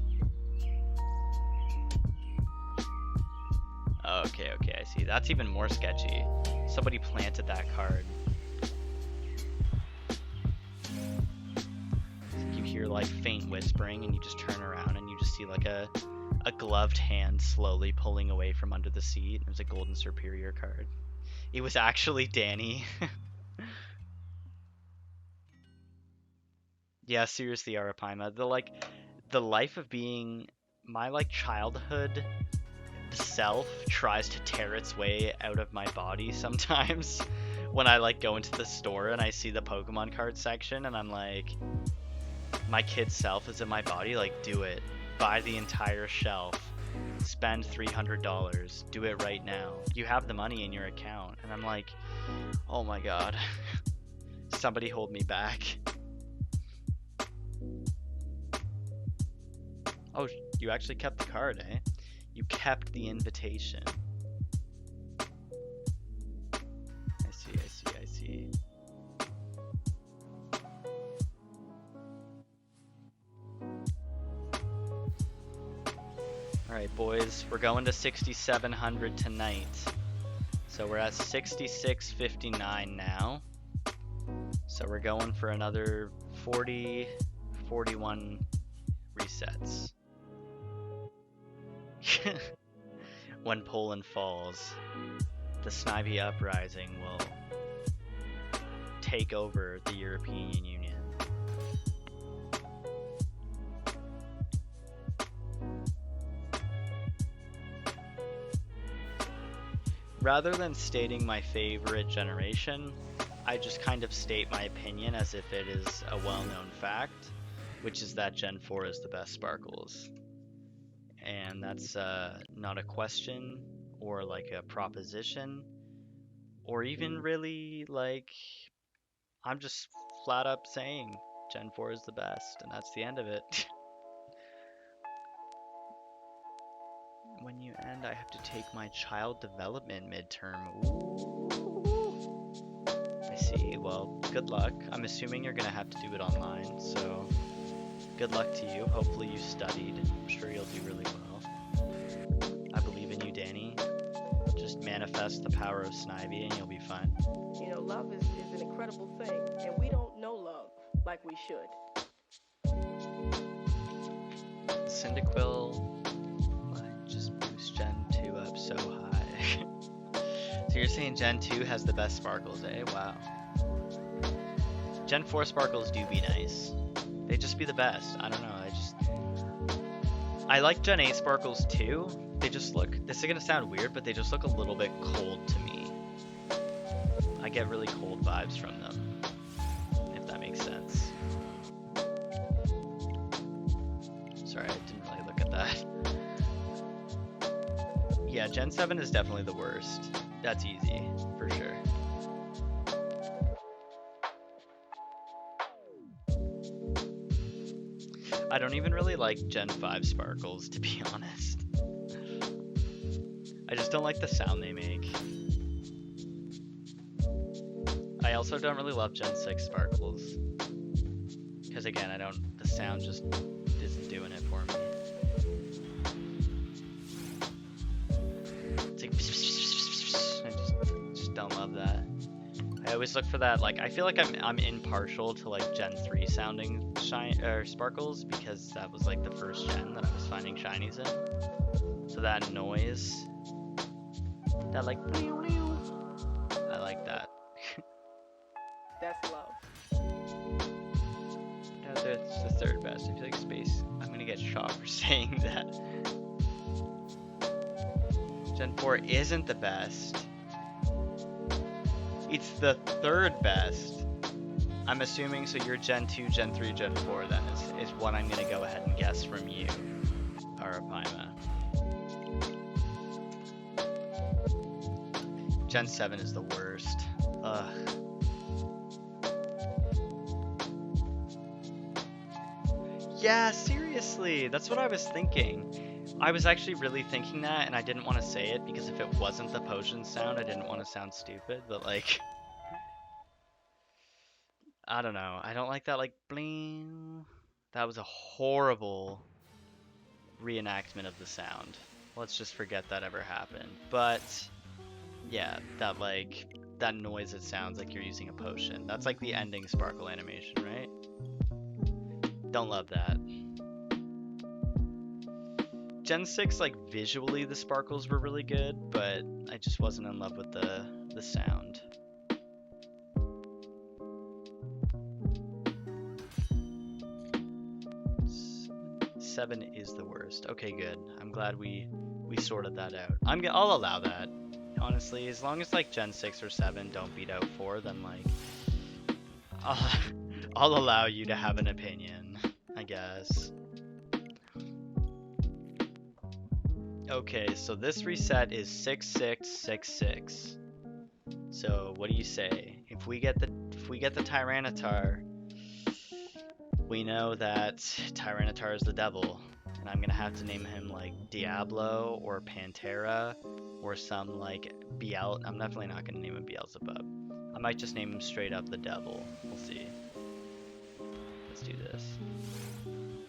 Okay, I see. That's even more sketchy. Somebody planted that card. You hear like faint whispering, and you just turn around and you just see like a gloved hand slowly pulling away from under the seat. There's a golden superior card. It was actually Danny. Yeah, seriously, Arapaima. The life of being my like childhood self tries to tear its way out of my body sometimes when I like go into the store and I see the Pokemon card section, and I'm like, my kid self is in my body, like, do it. Buy the entire shelf. Spend $300. Do it right now. You have the money in your account. And I'm like, oh my god. Somebody hold me back. Oh, you actually kept the card, eh? You kept the invitation. I see. Alright, boys, we're going to 6,700 tonight. So we're at 6,659 now. So we're going for another 40, 41 resets. When Poland falls, the Snivy Uprising will take over the European Union. Rather than stating my favorite generation, I just kind of state my opinion as if it is a well-known fact, which is that Gen 4 is the best Sparkles. And that's not a question or like a proposition or even really like, I'm just flat up saying Gen 4 is the best, and that's the end of it. When you end, I have to take my child development midterm. Ooh. I see. Well, good luck. I'm assuming you're gonna have to do it online, so good luck to you. Hopefully you studied. I'm sure you'll do really well. I believe in you, Danny. Just manifest the power of Snivy and you'll be fine. You know, love is an incredible thing, and we don't know love like we should. Cyndaquil just boost Gen 2 up so high. So you're saying Gen 2 has the best Sparkles, eh? Wow. Gen 4 Sparkles do be nice. They just be the best. I don't know. I like Gen 8 Sparkles too. They just look, this is gonna sound weird, but they just look a little bit cold to me. I get really cold vibes from them, if that makes sense. Sorry, I didn't really look at that. Yeah, Gen 7 is definitely the worst. That's easy, for sure. I don't even really like Gen 5 Sparkles, to be honest. I just don't like the sound they make. I also don't really love Gen 6 Sparkles. Because again, the sound just isn't doing it for me. It's like, I just don't love that. I always look for that, like, I feel like I'm impartial to like Gen 3 sounding Sparkles, because that was like the first gen that I was finding shinies in. So that noise, that like, I like that. That's love. Yeah, that's the third best. I feel like space, I'm gonna get shot for saying that. Gen 4 isn't the best. It's the third best. I'm assuming, so you're Gen 2, Gen 3, Gen 4 then is what I'm gonna go ahead and guess from you, Arapaima. Gen 7 is the worst. Ugh. Yeah, seriously, that's what I was thinking. I was actually really thinking that, and I didn't want to say it because if it wasn't the potion sound, I didn't want to sound stupid, but like, I don't know. I don't like that, like, bling. That was a horrible reenactment of the sound. Let's just forget that ever happened. But, yeah, that, like, that noise, it sounds like you're using a potion. That's like the ending sparkle animation, right? Don't love that. Gen 6, like, visually the sparkles were really good, but I just wasn't in love with the sound. Seven is the worst. Okay, good. I'm glad we sorted that out. I'll allow that. Honestly, as long as like Gen 6 or 7 don't beat out 4, then like I'll, I'll allow you to have an opinion, I guess. Okay, so this reset is 6666. So what do you say? If we get the Tyranitar, we know that Tyranitar is the devil, and I'm gonna have to name him like Diablo or Pantera or some like I'm definitely not gonna name him Beelzebub. I might just name him straight up the devil. We'll see. Let's do this.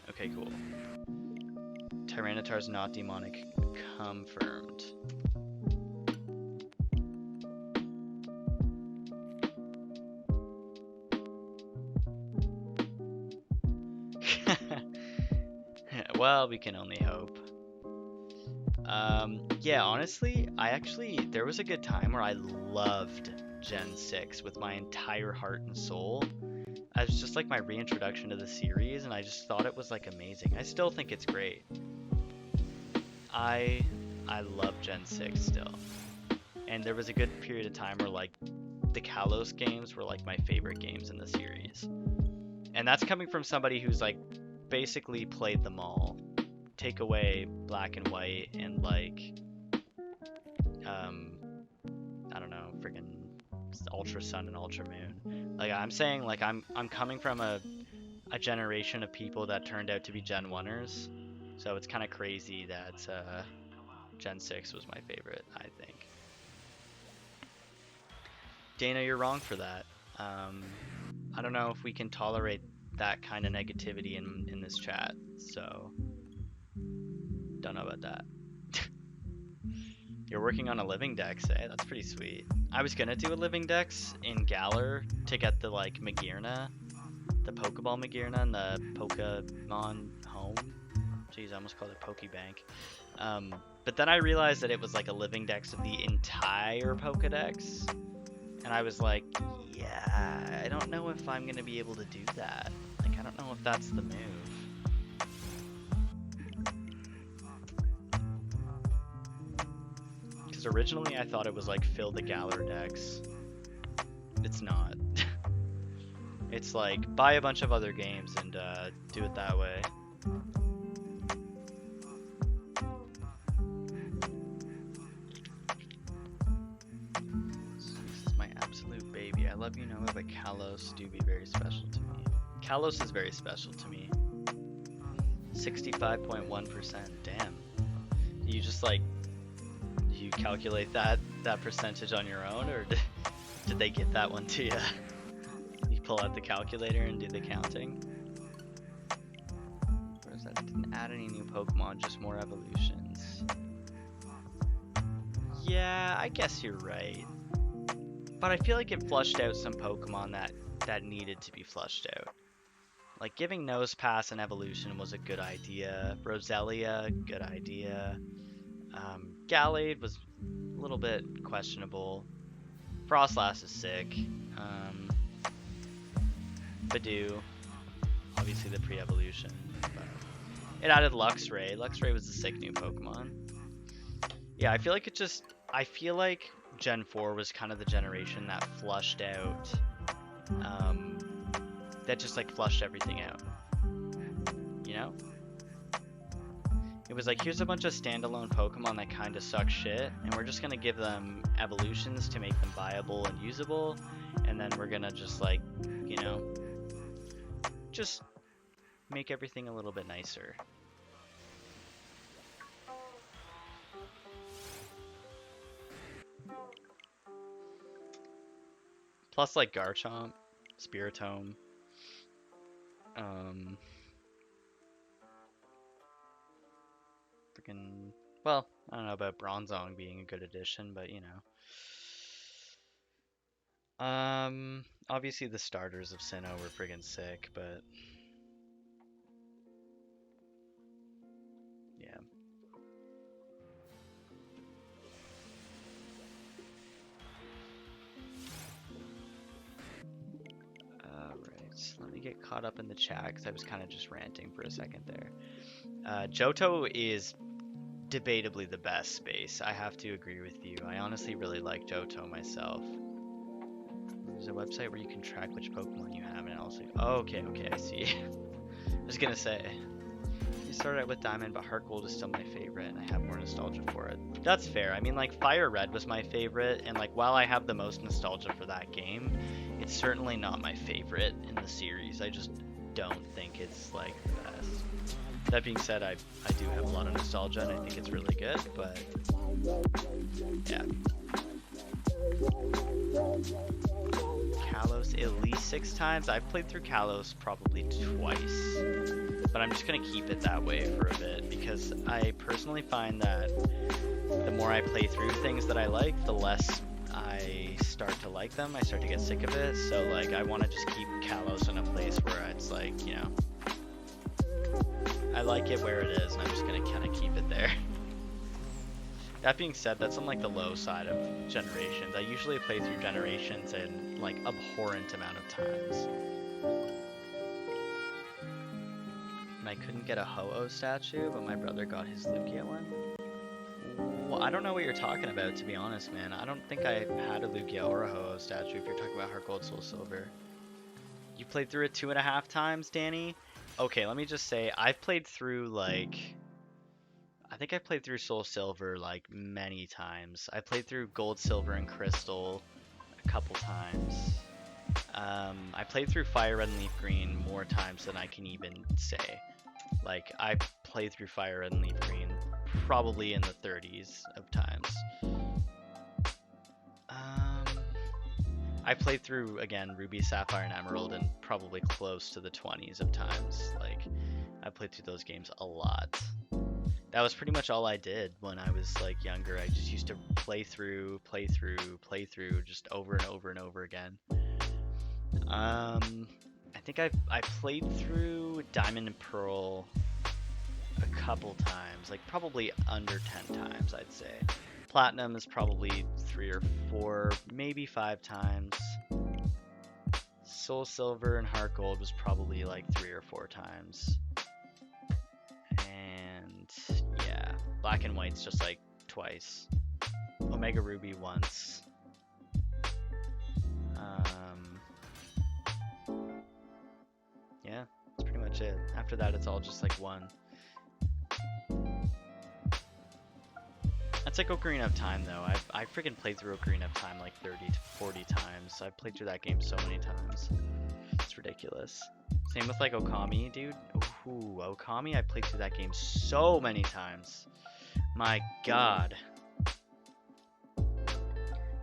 Okay, cool. Tyranitar's not demonic. Confirmed. Well, we can only hope. Yeah, honestly, there was a good time where I loved Gen 6 with my entire heart and soul. It was just like my reintroduction to the series, and I just thought it was like amazing. I still think it's great. I love Gen 6 still. And there was a good period of time where like the Kalos games were like my favorite games in the series. And that's coming from somebody who's like basically played them all. Take away Black and White and like I don't know, friggin' Ultra Sun and Ultra Moon. Like I'm saying, like I'm coming from a generation of people that turned out to be Gen 1ers. So it's kind of crazy that Gen 6 was my favorite, I think. Dana, you're wrong for that. I don't know if we can tolerate that kind of negativity in this chat, so don't know about that. You're working on a living dex, eh? That's pretty sweet. I was gonna do a living dex in Galar to get the like Magearna, the Pokeball Magearna and the Pokemon Home. Jeez, I almost called it Pokebank. But then I realized that it was like a living dex of the entire Pokedex. And I was like, yeah, I don't know if I'm going to be able to do that. Like, I don't know if that's the move. Because originally I thought it was like fill the Galar dex. It's not. It's like buy a bunch of other games and do it that way. I love you, Noah, but Kalos do be very special to me. Kalos is very special to me. 65.1%. Damn. You just like, do you calculate that percentage on your own, or did they get that one to you? You pull out the calculator and do the counting. Or is that? It didn't add any new Pokemon, just more evolutions. Yeah, I guess you're right. But I feel like it flushed out some Pokemon that needed to be flushed out. Like giving Nosepass an evolution was a good idea. Roselia, good idea. Gallade was a little bit questionable. Frostlass is sick. Badoo, obviously the pre-evolution. But it added Luxray. Luxray was a sick new Pokemon. Yeah, I feel like Gen 4 was kind of the generation that flushed out, that just like flushed everything out, you know? It was like, here's a bunch of standalone Pokemon that kind of suck shit, and we're just gonna give them evolutions to make them viable and usable, and then we're gonna just like, you know, just make everything a little bit nicer. Plus, like Garchomp, Spiritomb, freaking. Well, I don't know about Bronzong being a good addition, but you know. Obviously the starters of Sinnoh were friggin' sick, but yeah. Alright, let me get caught up in the chat because I was kind of just ranting for a second there. Johto is debatably the best space. I have to agree with you. I honestly really like Johto myself. There's a website where you can track which Pokemon you have and also... Oh, okay, I see. I was gonna say. You started out with Diamond, but Heart Gold is still my favorite, and I have more nostalgia for it. That's fair. I mean, like, Fire Red was my favorite, and, like, while I have the most nostalgia for that game, it's certainly not my favorite in the series. I just don't think it's, like, the best. That being said, I do have a lot of nostalgia, and I think it's really good, but... yeah. Kalos at least 6 times. I've played through Kalos probably twice, but I'm just gonna keep it that way for a bit because I personally find that the more I play through things that I like, the less I start to like them. I start to get sick of it, so like I want to just keep Kalos in a place where it's like, you know, I like it where it is, and I'm just gonna kind of keep it there. That being said, that's on like the low side of Generations. I usually play through Generations in like abhorrent amount of times. And I couldn't get a Ho-Oh statue, but my brother got his Lugia one. Well, I don't know what you're talking about, to be honest, man. I don't think I had a Lugia or a Ho-Oh statue if you're talking about Heart Gold, Soul Silver. You played through it 2.5 times, Danny? Okay, let me just say, I've played through like... I think I played through Soul Silver like many times. I played through Gold, Silver, and Crystal a couple times. I played through Fire Red and Leaf Green more times than I can even say. Like, I played through Fire Red and Leaf Green probably in the 30s of times. I played through, again, Ruby, Sapphire, and Emerald and probably close to the 20s of times. Like, I played through those games a lot. That was pretty much all I did when I was like younger. I just used to play through, just over and over and over again. I think I played through Diamond and Pearl a couple times, like probably under 10 times, I'd say. Platinum is probably 3 or 4, maybe 5 times. Soul Silver and Heart Gold was probably like 3 or 4 times. And yeah, Black and White's just like twice. Omega Ruby once. Yeah, that's pretty much it. After that, it's all just like one. That's like Ocarina of Time, though. I freaking played through Ocarina of Time like 30 to 40 times. I've played through that game so many times. It's ridiculous. Same with like Okami, dude. Ooh, Okami, I played through that game so many times. My god.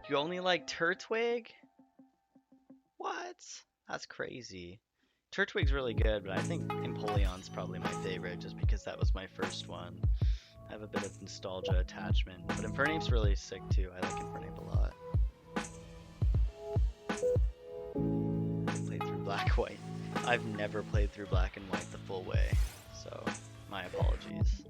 You only like Turtwig? What? That's crazy. Turtwig's really good, but I think Empoleon's probably my favorite just because that was my first one. I have a bit of nostalgia attachment, but Infernape's really sick too. I like Infernape a lot. I played through Black White. I've never played through Black and White the full way, so my apologies.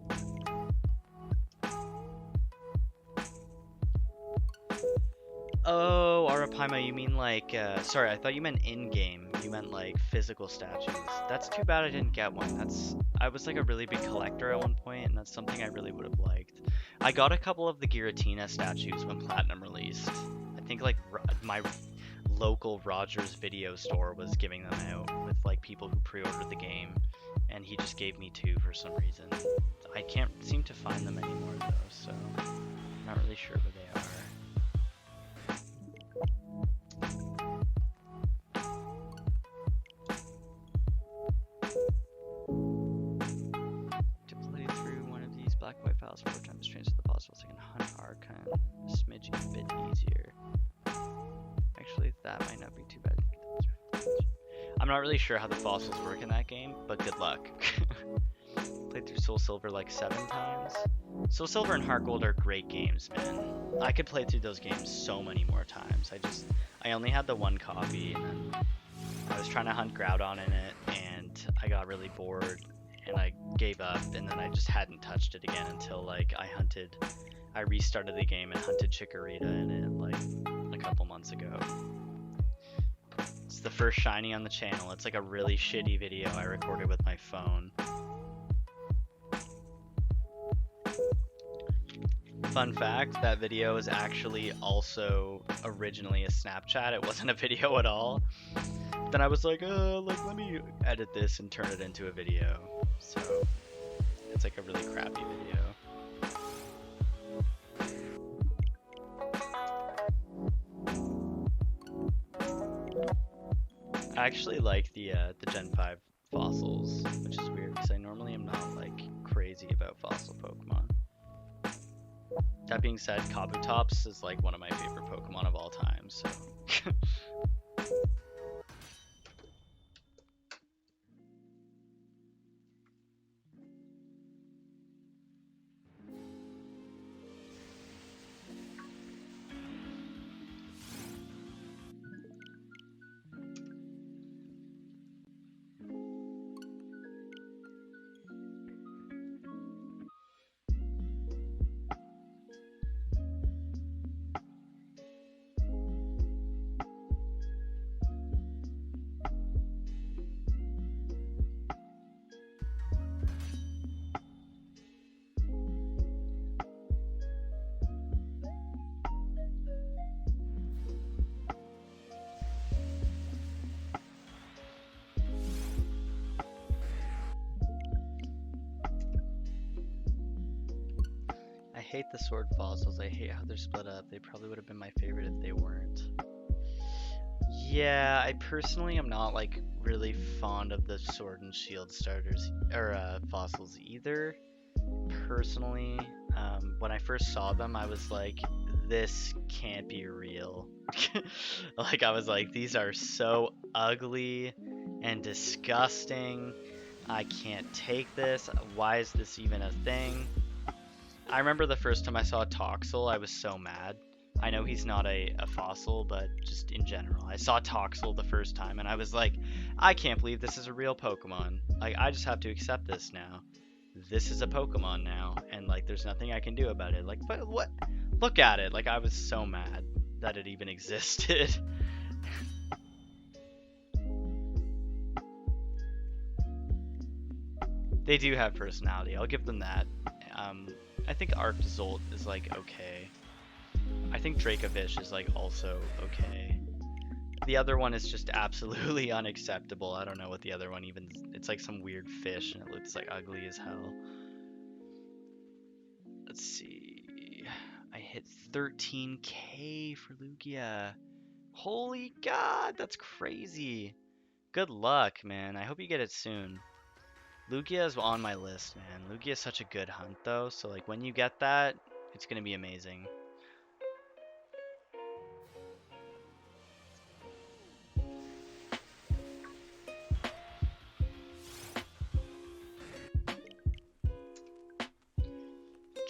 Oh, Arapaima, you mean like, sorry, I thought you meant in-game. You meant like physical statues. That's too bad I didn't get one. I was like a really big collector at one point, and that's something I really would have liked. I got a couple of the Giratina statues when Platinum released. I think like my local Rogers video store was giving them out with like people who pre-ordered the game, and he just gave me 2 for some reason. I can't seem to find them anymore though, so I'm not really sure where they are. fossils. I can hunt Archon a smidgy bit easier. Actually, that might not be too bad. I'm not really sure how the fossils work in that game, but good luck. Played through Soul Silver like 7 times. Soul Silver and Heart Gold are great games, man. I could play through those games so many more times. I only had the one copy, and then I was trying to hunt Groudon in it, and I got really bored, and I gave up, and then I just hadn't touched it again until like I restarted the game and hunted Chikorita in it like a couple months ago. It's the first shiny on the channel. It's like a really shitty video I recorded with my phone. Fun fact, that video is actually also originally a Snapchat. It wasn't a video at all. Then I was like, let me edit this and turn it into a video. So it's like a really crappy video. I actually like the Gen 5 fossils, which is weird because I normally am not like crazy about fossil Pokemon. That being said, Kabutops is like one of my favorite Pokemon of all time, so. I hate the sword fossils. I hate how they're split up. They probably would have been my favorite if they weren't. Yeah, I personally am not like really fond of the sword and shield starters or fossils either. Personally, when I first saw them, I was like, this can't be real. Like I was like, these are so ugly and disgusting. I can't take this. Why is this even a thing? I remember the first time I saw Toxel, I was so mad. I know he's not a fossil, but just in general. I saw Toxel the first time, and I was like, I can't believe this is a real Pokemon. Like, I just have to accept this now. This is a Pokemon now, and, like, there's nothing I can do about it. Like, but what? Look at it. Like, I was so mad that it even existed. They do have personality. I'll give them that. I think Arctozolt is like okay. I think Dracovish is like also okay. The other one is just absolutely unacceptable. I don't know what the other one even. It's like some weird fish and it looks like ugly as hell. Let's see. I hit 13k for Lugia. Holy God, that's crazy. Good luck, man. I hope you get it soon. Lugia is on my list, man. Lugia is such a good hunt, though. So, like, when you get that, it's going to be amazing.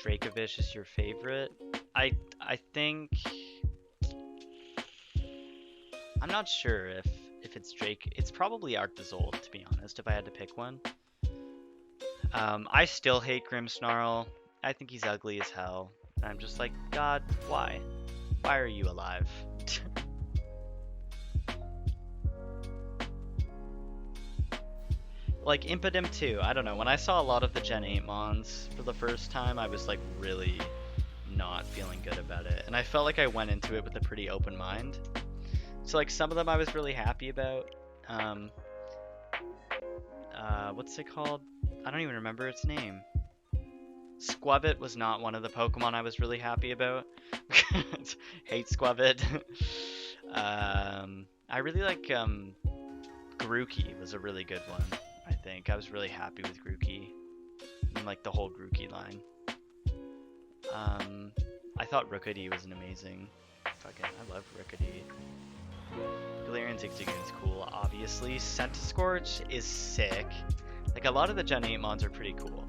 Dracovish is your favorite? I think... I'm not sure if it's Drake. It's probably Arctozolt, to be honest, if I had to pick one. I still hate Grimmsnarl. I think he's ugly as hell. I'm just like, God, why? Why are you alive? Like, Impidimp too. I don't know. When I saw a lot of the Gen 8 Mons for the first time, I was like really not feeling good about it. And I felt like I went into it with a pretty open mind. So like some of them I was really happy about. What's it called? I don't even remember its name. Squavit was not one of the Pokemon I was really happy about. Hate Squavit. I really like Grookey was a really good one, I think. I was really happy with Grookey. And like the whole Grookey line. I thought Rookity was an amazing. Fucking, I love Rookity. Galarian Zigzagoon's cool, obviously. Centiskorch is sick. Like, a lot of the Gen 8 mods are pretty cool.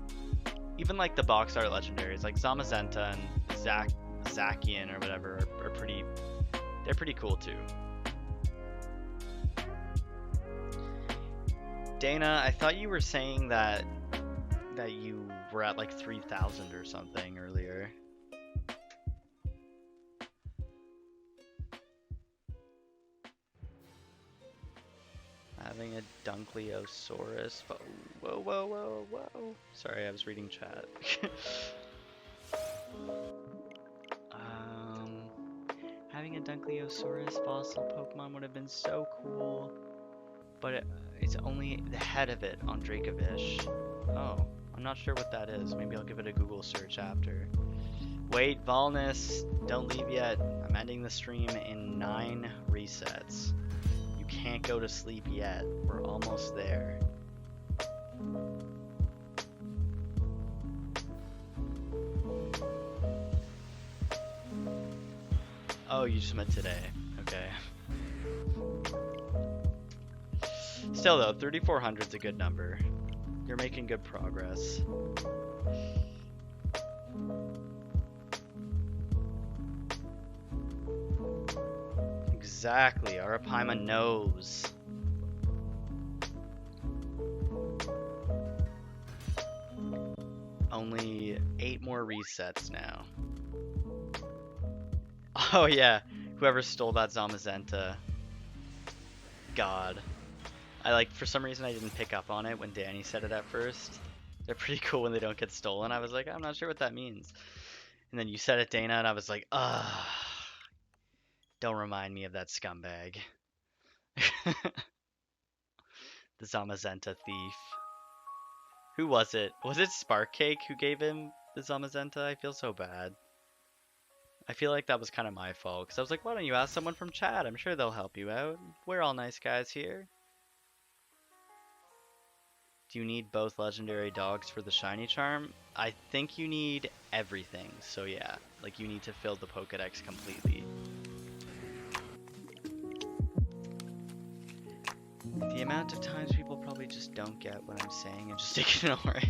Even, like, the box art legendaries, like Zamazenta and Zacian or whatever, are pretty... They're pretty cool, too. Dana, I thought you were saying that you were at, like, 3,000 or something earlier. Having a Dunkleosaurus. Whoa, whoa, whoa, whoa. Sorry, I was reading chat. Having a Dunkleosaurus fossil Pokemon would have been so cool. But it's only the head of it on Dracovish. Oh, I'm not sure what that is. Maybe I'll give it a Google search after. Wait, Volnus, don't leave yet. I'm ending the stream in 9 resets. You can't go to sleep yet. We're almost there. Oh, you just meant today. Okay. Still though, 3,400 is a good number. You're making good progress. Exactly, Arapaima knows. Only 8 more resets now. Oh yeah, whoever stole that Zamazenta. God. For some reason I didn't pick up on it when Danny said it at first. They're pretty cool when they don't get stolen. I was like, I'm not sure what that means. And then you said it, Dana, and I was like, ugh. Don't remind me of that scumbag. The Zamazenta thief. Who was it? Was it Sparkcake who gave him the Zamazenta? I feel so bad. I feel like that was kind of my fault, because I was like, why don't you ask someone from chat? I'm sure they'll help you out. We're all nice guys here. Do you need both legendary dogs for the shiny charm? I think you need everything, so yeah. Like, you need to fill the Pokedex completely. The amount of times people probably just don't get what I'm saying and just ignore it.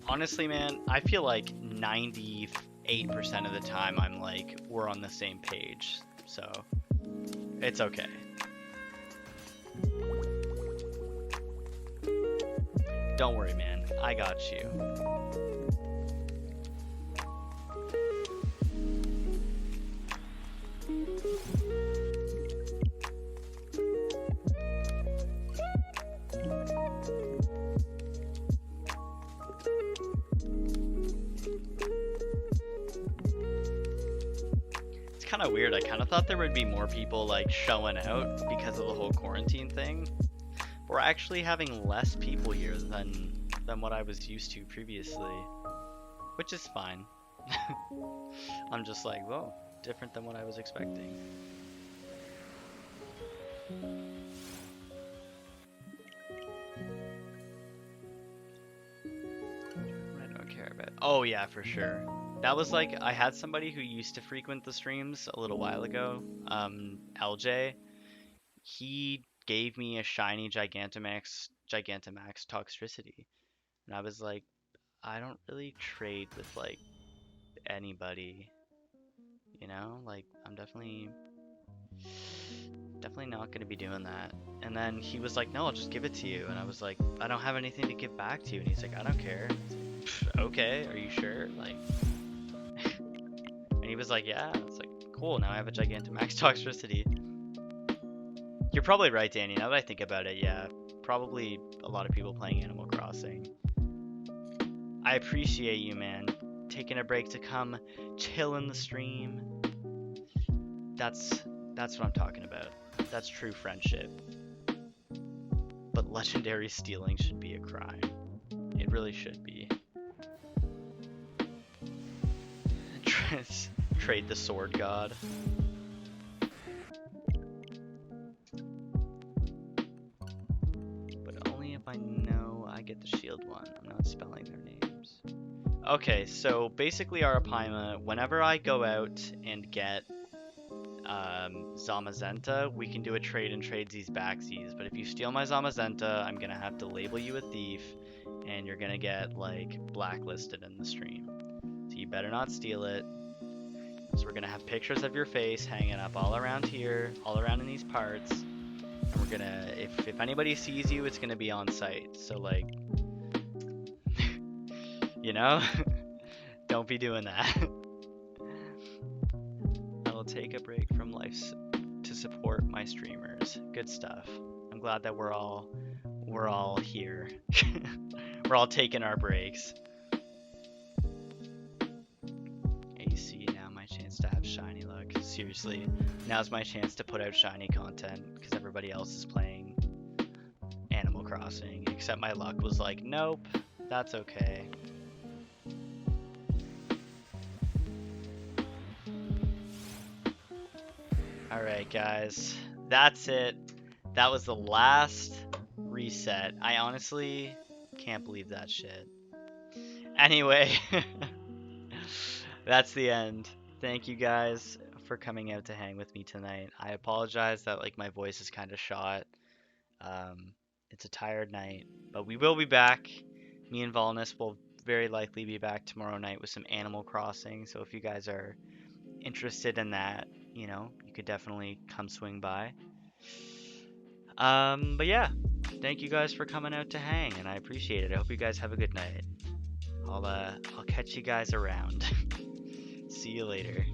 Honestly, man, I feel like 98% of the time I'm like, we're on the same page, so it's okay. Don't worry, man, I got you. Kind of weird. I kind of thought there would be more people like showing out because of the whole quarantine thing. We're actually having less people here than what I was used to previously, which is fine. I'm just like, whoa, different than what I was expecting. I don't care about. Oh yeah, for sure. That was like, I had somebody who used to frequent the streams a little while ago, LJ. He gave me a shiny Gigantamax Toxtricity. And I was like, I don't really trade with like anybody, you know? Like, I'm definitely not gonna be doing that. And then he was like, no, I'll just give it to you. And I was like, I don't have anything to give back to you. And he's like, I don't care. Like, okay, are you sure? Like, and he was like, yeah. It's like, cool, now I have a Gigantamax Toxtricity. You're probably right, Danny. Now that I think about it, yeah. Probably a lot of people playing Animal Crossing. I appreciate you, man. Taking a break to come chill in the stream. That's what I'm talking about. That's true friendship. But legendary stealing should be a crime. It really should be. Trade the sword god. But only if I know I get the shield one. I'm not spelling their names. Okay, so basically Arapaima, whenever I go out and get Zamazenta, we can do a trade and trade these backsies. But if you steal my Zamazenta, I'm gonna have to label you a thief, and you're gonna get like blacklisted in the stream. So you better not steal it. So we're gonna have pictures of your face hanging up all around here, all around in these parts. And we're gonna, if anybody sees you, it's gonna be on site. So like, you know, don't be doing that. I will take a break from life to support my streamers. Good stuff. I'm glad that we're all here. We're all taking our breaks. AC, now my chance to have shiny luck. Seriously, now's my chance to put out shiny content because everybody else is playing Animal Crossing. Except my luck was like, nope, that's okay. Alright guys, that's it. That was the last reset. I honestly can't believe that shit. Anyway, that's the end. Thank you guys for coming out to hang with me tonight. I apologize that like my voice is kind of shot. It's a tired night, but we will be back. Me and Volnus will very likely be back tomorrow night with some Animal Crossing. So if you guys are interested in that, you know, you could definitely come swing by. But yeah, thank you guys for coming out to hang, and I appreciate it. I hope you guys have a good night. I'll catch you guys around. See you later.